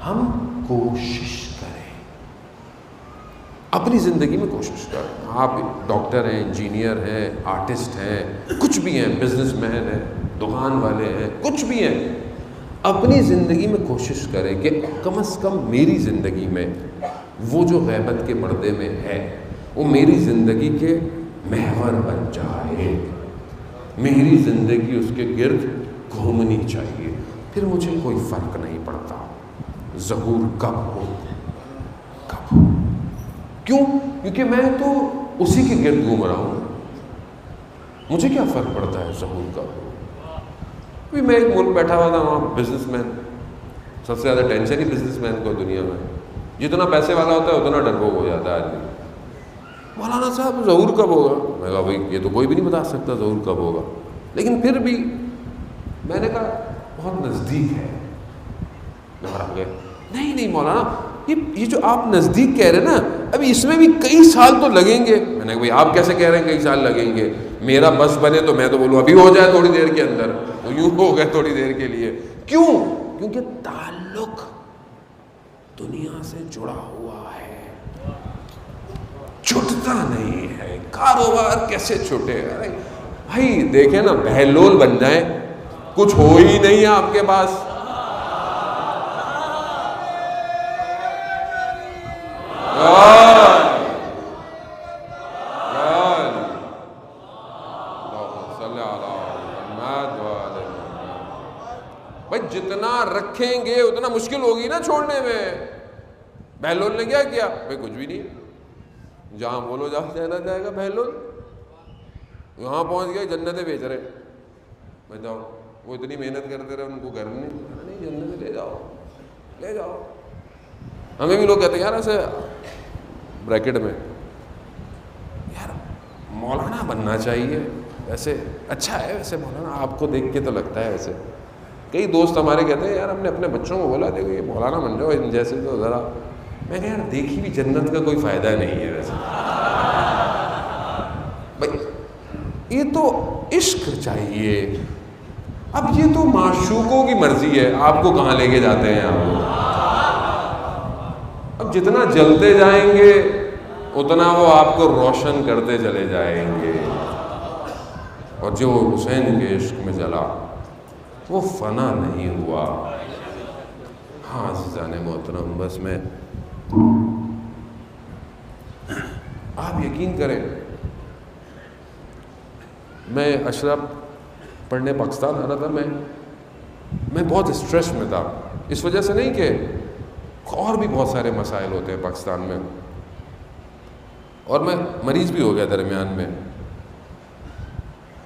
ہم کوشش کریں، اپنی زندگی میں کوشش کریں. آپ ڈاکٹر ہیں، انجینئر ہیں، آرٹسٹ ہیں، کچھ بھی ہیں، بزنس مین ہیں، دکان والے ہیں، کچھ بھی ہیں، اپنی زندگی میں کوشش کریں کہ کم از کم میری زندگی میں وہ جو غیبت کے پردے میں ہے وہ میری زندگی کے محور بن جائے. میری زندگی اس کے گرد گھومنی چاہیے. پھر مجھے کوئی فرق نہیں پڑتا ظہور کب ہو کب ہو. کیوں؟ کیونکہ میں تو اسی کے گرد گھوم رہا ہوں. مجھے کیا فرق پڑتا ہے ظہور کب ہو؟ ابھی میں ایک ملک بیٹھا ہوا تھا، وہاں بزنس مین، سب سے زیادہ ٹینشن ہی بزنس مین کو دنیا میں. جتنا پیسے والا ہوتا ہے اتنا ڈرپوک ہو جاتا ہے آدمی. مولانا صاحب ظہور کب ہوگا؟ میں کہا بھائی یہ تو کوئی بھی نہیں بتا سکتا ظہور کب ہوگا. لیکن پھر بھی میں نے کہا بہت نزدیک ہے. گھبرا گئے. نہیں مولانا، یہ جو آپ نزدیک کہہ رہے ہیں نا، ابھی اس میں بھی کئی سال تو لگیں گے. میں نے کہا بھائی آپ کیسے کہہ رہے ہیں کئی سال لگیں گے؟ میرا بس بنے تو میں تو بولوں ابھی ہو جائے تھوڑی دیر کے اندر، تو یوں ہو گئے تھوڑی دیر کے لیے. کیوں؟ کیونکہ تعلق دنیا سے جڑا ہوا ہے، چھٹتا نہیں ہے. کاروبار کیسے چھوٹے؟ ارے بھائی دیکھیں نا، بہلول بن جائیں، کچھ ہو ہی نہیں ہے آپ کے پاس. بھائی جتنا رکھیں گے اتنا مشکل ہوگی نا چھوڑنے میں. بہلول نے کیا کیا؟ بھائی کچھ بھی نہیں، جہاں بولو جہاں چلا جائے گا. بہلول یہاں پہنچ گئے، جنتیں بیچ رہے. میں جاؤ، وہ اتنی محنت کرتے رہے، ان کو گھر نہیں جنتیں لے جاؤ لے جاؤ. ہمیں بھی لوگ کہتے ہیں یار ایسے بریکٹ میں یار مولانا بننا چاہیے. ویسے اچھا ہے، ویسے مولانا آپ کو دیکھ کے تو لگتا ہے ویسے کئی دوست ہمارے کہتے ہیں یار ہم نے اپنے بچوں کو بولا دیکھو یہ مولانا بن جاؤ ان جیسے، تو ذرا میں کہا یار دیکھی بھی جنت کا کوئی فائدہ نہیں ہے ویسے بھائی، یہ تو عشق چاہیے. اب یہ تو معشوقوں کی مرضی ہے آپ کو کہاں لے کے جاتے ہیں. آپ کو اب جتنا جلتے جائیں گے اتنا وہ آپ کو روشن کرتے چلے جائیں گے. اور جو حسین کے عشق میں جلا وہ فنا نہیں ہوا. ہاں عزیزان محترم، بس میں آپ یقین کریں، میں اشرف پڑھنے پاکستان آ رہا تھا، میں بہت اسٹریس میں تھا. اس وجہ سے نہیں کہ اور بھی بہت سارے مسائل ہوتے ہیں پاکستان میں، اور میں مریض بھی ہو گیا درمیان میں.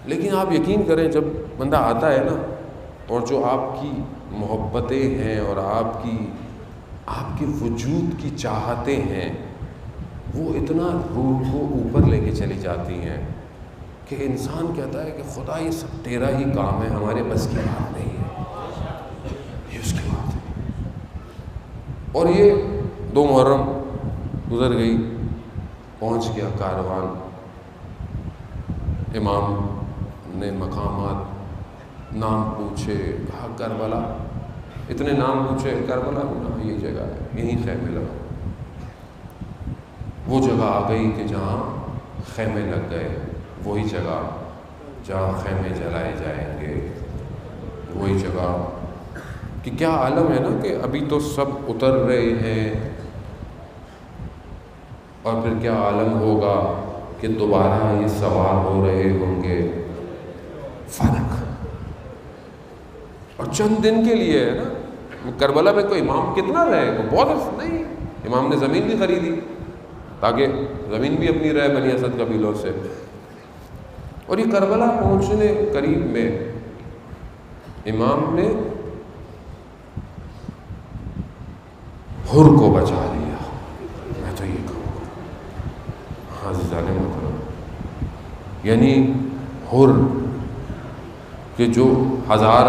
لیکن آپ یقین کریں جب بندہ آتا ہے نا، اور جو آپ کی محبتیں ہیں اور آپ کے وجود کی چاہتیں ہیں، وہ اتنا روح کو اوپر لے کے چلی جاتی ہیں کہ انسان کہتا ہے کہ خدا یہ سب تیرا ہی کام ہے، ہمارے بس کی بات نہیں ہے. یہ اس کی بات ہے. اور یہ 2 محرم گزر گئی، پہنچ گیا کاروان. امام نے مقامات نام پوچھے، کہا کربلا، اتنے نام پوچھے، کربلا یہ جگہ ہے، یہیں خیمے لگا. وہ جگہ آ گئی کہ جہاں خیمے لگ گئے، وہی جگہ جہاں خیمے جلائے جائیں گے، وہی جگہ. کہ کیا عالم ہے نا کہ ابھی تو سب اتر رہے ہیں، اور پھر کیا عالم ہوگا کہ دوبارہ یہ سوار ہو رہے ہوں گے. فرق اور چند دن کے لیے ہے نا. کربلا میں کوئی امام کتنا رہے گا؟ بہت نہیں. امام نے زمین بھی خریدی تاکہ زمین بھی اپنی رہے بنی اسد قبیلوں سے. اور یہ کربلا پہنچنے قریب میں امام نے حر کو بچا لیا. میں تو یہ کہوں گا عزیزان محترم، یعنی حر کہ جو 1000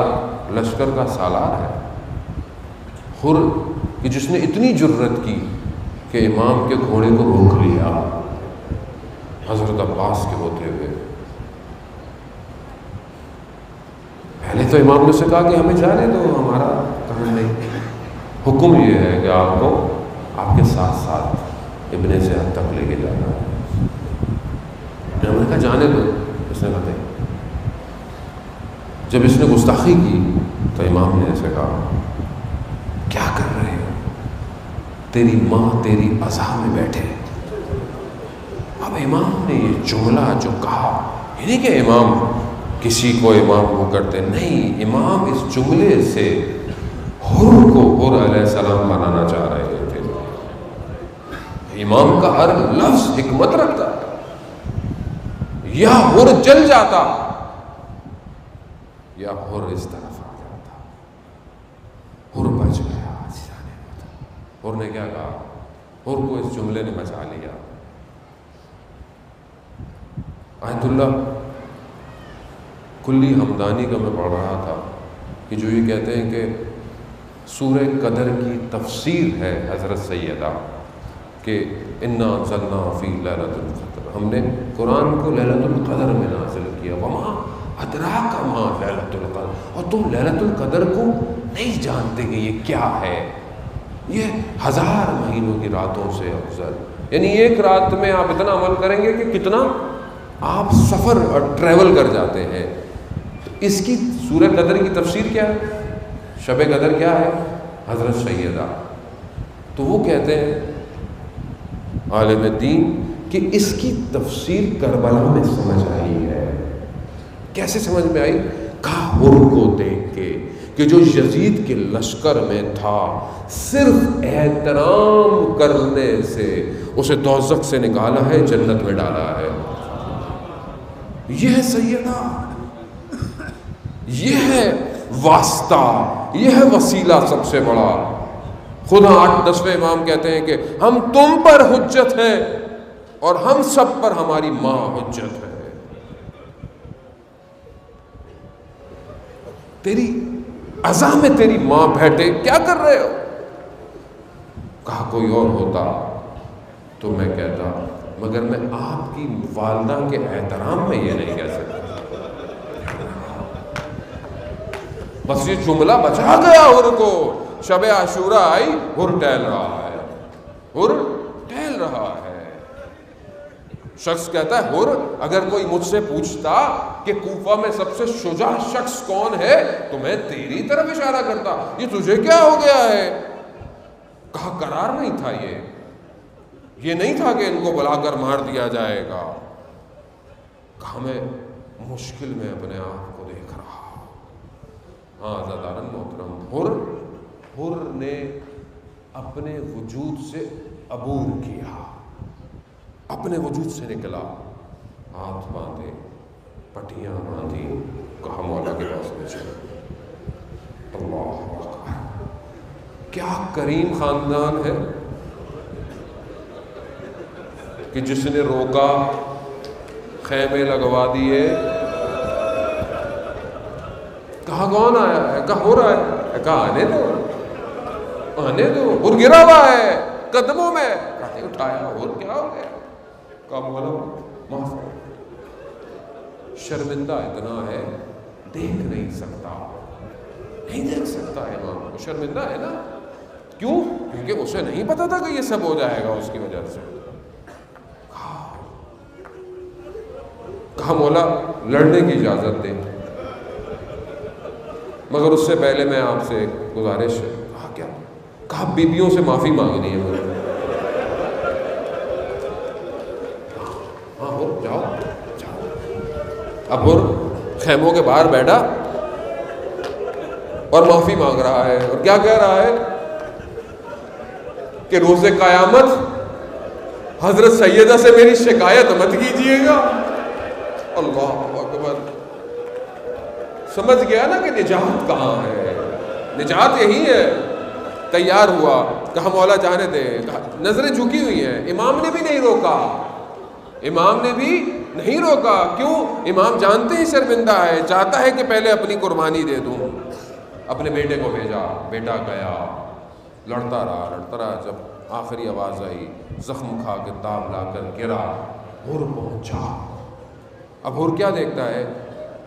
لشکر کا سالار ہے، حر کہ جس نے اتنی جرت کی کہ امام کے گھوڑے کو روک لیا حضرت عباس کے ہوتے ہوئے. پہلے تو امام نے اسے کہا کہ ہمیں جانے دو، ہمارا کام نہیں. حکم یہ ہے کہ آپ کو آپ کے ساتھ ساتھ ابن زیاد تک لے کے جانا ہے. انہوں نے کہا جانے دو. اس نے کہا جب اس نے گستاخی کی تو امام نے ایسے کہا کیا کر رہے ہو؟ تیری ماں تیری عزا میں بیٹھے. اب امام نے یہ جملہ جو کہا، یہ نہیں کہ امام کسی کو امام وہ کرتے نہیں، امام اس جملے سے حر کو حر علیہ السلام بنانا چاہ رہے تھے. امام کا ہر لفظ حکمت رکھتا ہے. یا حر جل جاتا یا حر اس طرف آ جاتا. حر بچ گیا. حر نے کیا کہا؟ حر کو اس جملے نے بچا لیا. آیت اللہ کلی حمدانی کا میں پڑھ رہا تھا کہ جو یہ کہتے ہیں کہ سورہ قدر کی تفسیر ہے حضرت سیدہ کہ انا انزلنا فی لیلۃ القدر، ہم نے قرآن کو لیلۃ القدر میں نازل کیا. وما ادراک ما لیلۃ القدر، اور تم لیلۃ القدر کو نہیں جانتے کہ یہ کیا ہے. یہ 1000 مہینوں کی راتوں سے افضل. یعنی ایک رات میں آپ اتنا عمل کریں گے کہ کتنا آپ سفر اور ٹریول کر جاتے ہیں. اس کی سورہ قدر کی تفسیر کیا ہے؟ شب قدر کیا ہے؟ حضرت سیدہ. تو وہ کہتے ہیں عالم دین کہ اس کی تفسیر کربلا میں سمجھ آئی ہے. کیسے سمجھ میں آئی؟ کہا حر کو دیکھ کے کہ جو یزید کے لشکر میں تھا، صرف احترام کرنے سے اسے دوزخ سے نکالا ہے، جنت میں ڈالا ہے. یہ ہے سیدہ، یہ ہے واسطہ، یہ ہے وسیلہ سب سے بڑا. خدا 8-10 امام کہتے ہیں کہ ہم تم پر حجت ہے اور ہم سب پر ہماری ماں حجت ہے. تیری عزا میں تیری ماں بیٹھے کیا کر رہے ہو؟ کہا کوئی اور ہوتا تو میں کہتا، مگر میں آپ کی والدہ کے احترام میں یہ نہیں کہہ سکتا۔ بس یہ جملہ بچا گیا حر کو۔ شب عاشورہ آئی، حر ٹہل رہا ہے، حر ٹہل رہا ہے۔ شخص کہتا ہے حر اگر کوئی مجھ سے پوچھتا کہ کوفہ میں سب سے شجاع شخص کون ہے تو میں تیری طرف اشارہ کرتا، یہ تجھے کیا ہو گیا ہے؟ کہا قرار نہیں تھا، یہ نہیں تھا کہ ان کو بلا کر مار دیا جائے گا۔ کہا میں مشکل میں اپنے آپ کو دیکھ رہا۔ ہاں عزیزان محترم، حر نے اپنے وجود سے عبور کیا، اپنے وجود سے نکلا، ہاتھ باندھے، پٹیاں باندھی، کہا مولا کے پاس میں چلو۔ اللہ اکبر، کیا کریم خاندان ہے کہ جس نے روکا، خیمے لگوا دیے۔ کہا کون آیا ہے؟ کہا ہو رہا ہے۔ کہا آنے دو، آنے دو، اور گرا ہوا ہے قدموں میں۔ کہتے اٹھایا، اور کیا ہو گیا؟ کہا مولا معاف کر، شرمندہ اتنا ہے دیکھ نہیں سکتا، نہیں دیکھ سکتا ہے امام کو، شرمندہ ہے نا۔ کیوں؟ کیونکہ اسے نہیں پتا تھا کہ یہ سب ہو جائے گا اس کی وجہ سے۔ کہا مولا لڑنے کی اجازت دے، مگر اس سے پہلے میں آپ سے گزارش ہے۔ کہا کیا؟ کہا بیویوں سے معافی مانگنی ہے مجھے۔ ہاں ہو جاؤ جاؤ۔ اب ہر خیموں کے باہر بیٹھا اور معافی مانگ رہا ہے، اور کیا کہہ رہا ہے کہ روز قیامت حضرت سیدہ سے میری شکایت مت کیجیے گا۔ اللہ اکبر، سمجھ گیا نا کہ نجات کہاں ہے، نجات یہی ہے۔ تیار ہوا، کہا مولا جانے دے، نظریں جھکی ہوئی ہیں۔ امام نے بھی نہیں روکا، امام نے بھی نہیں روکا۔ کیوں؟ امام جانتے ہی شرمندہ ہے، چاہتا ہے کہ پہلے اپنی قربانی دے دوں۔ اپنے بیٹے کو بھیجا، بیٹا گیا، لڑتا رہا، جب آخری آواز آئی، زخم کھا کے داب لا کر گرا، حر پہنچا۔ اب حر کیا دیکھتا ہے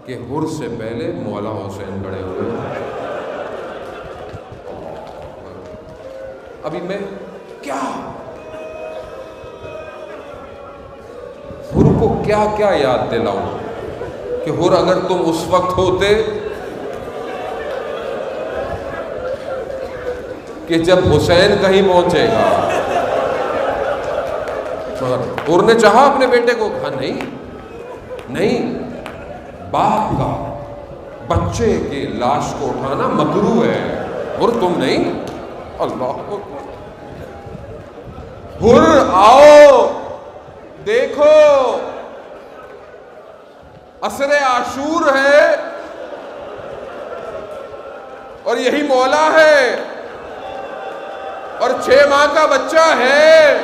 کہ حر سے پہلے مولا حسین کھڑے ہوئے۔ ابھی میں کیا حر کو کیا کیا یاد دلاؤں کہ حر اگر تم اس وقت ہوتے کہ جب حسین کہیں پہنچے گا۔ مگر حر نے چاہا اپنے بیٹے کو، کہا نہیں، باپ کا بچے کی لاش کو اٹھانا مکروہ ہے، حر تم نہیں۔ اللہ حر آؤ دیکھو، عصر عاشور ہے اور یہی مولا ہے، اور 6 ماہ کا بچہ ہے،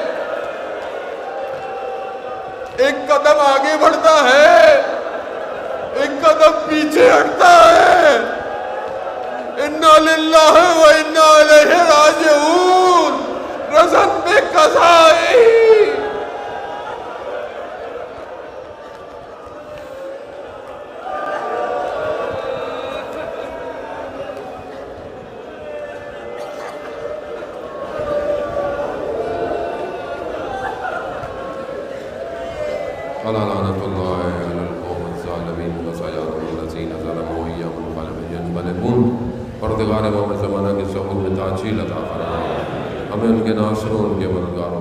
ایک قدم آگے بڑھتا ہے، ایک قدم پیچھے ہٹتا ہے۔ انا للہ و انا الیہ راجعون، رزق میں قضائی۔ لعنت اللہ علی القوم الظالمین وسيعلم الذین ظلموا أي منقلب ينقلبون۔ پروردگار امام زمانہ کے ظہور میں تاجیل عطا فرما، ہمیں ان کے ناصروں، ان کے مددگاروں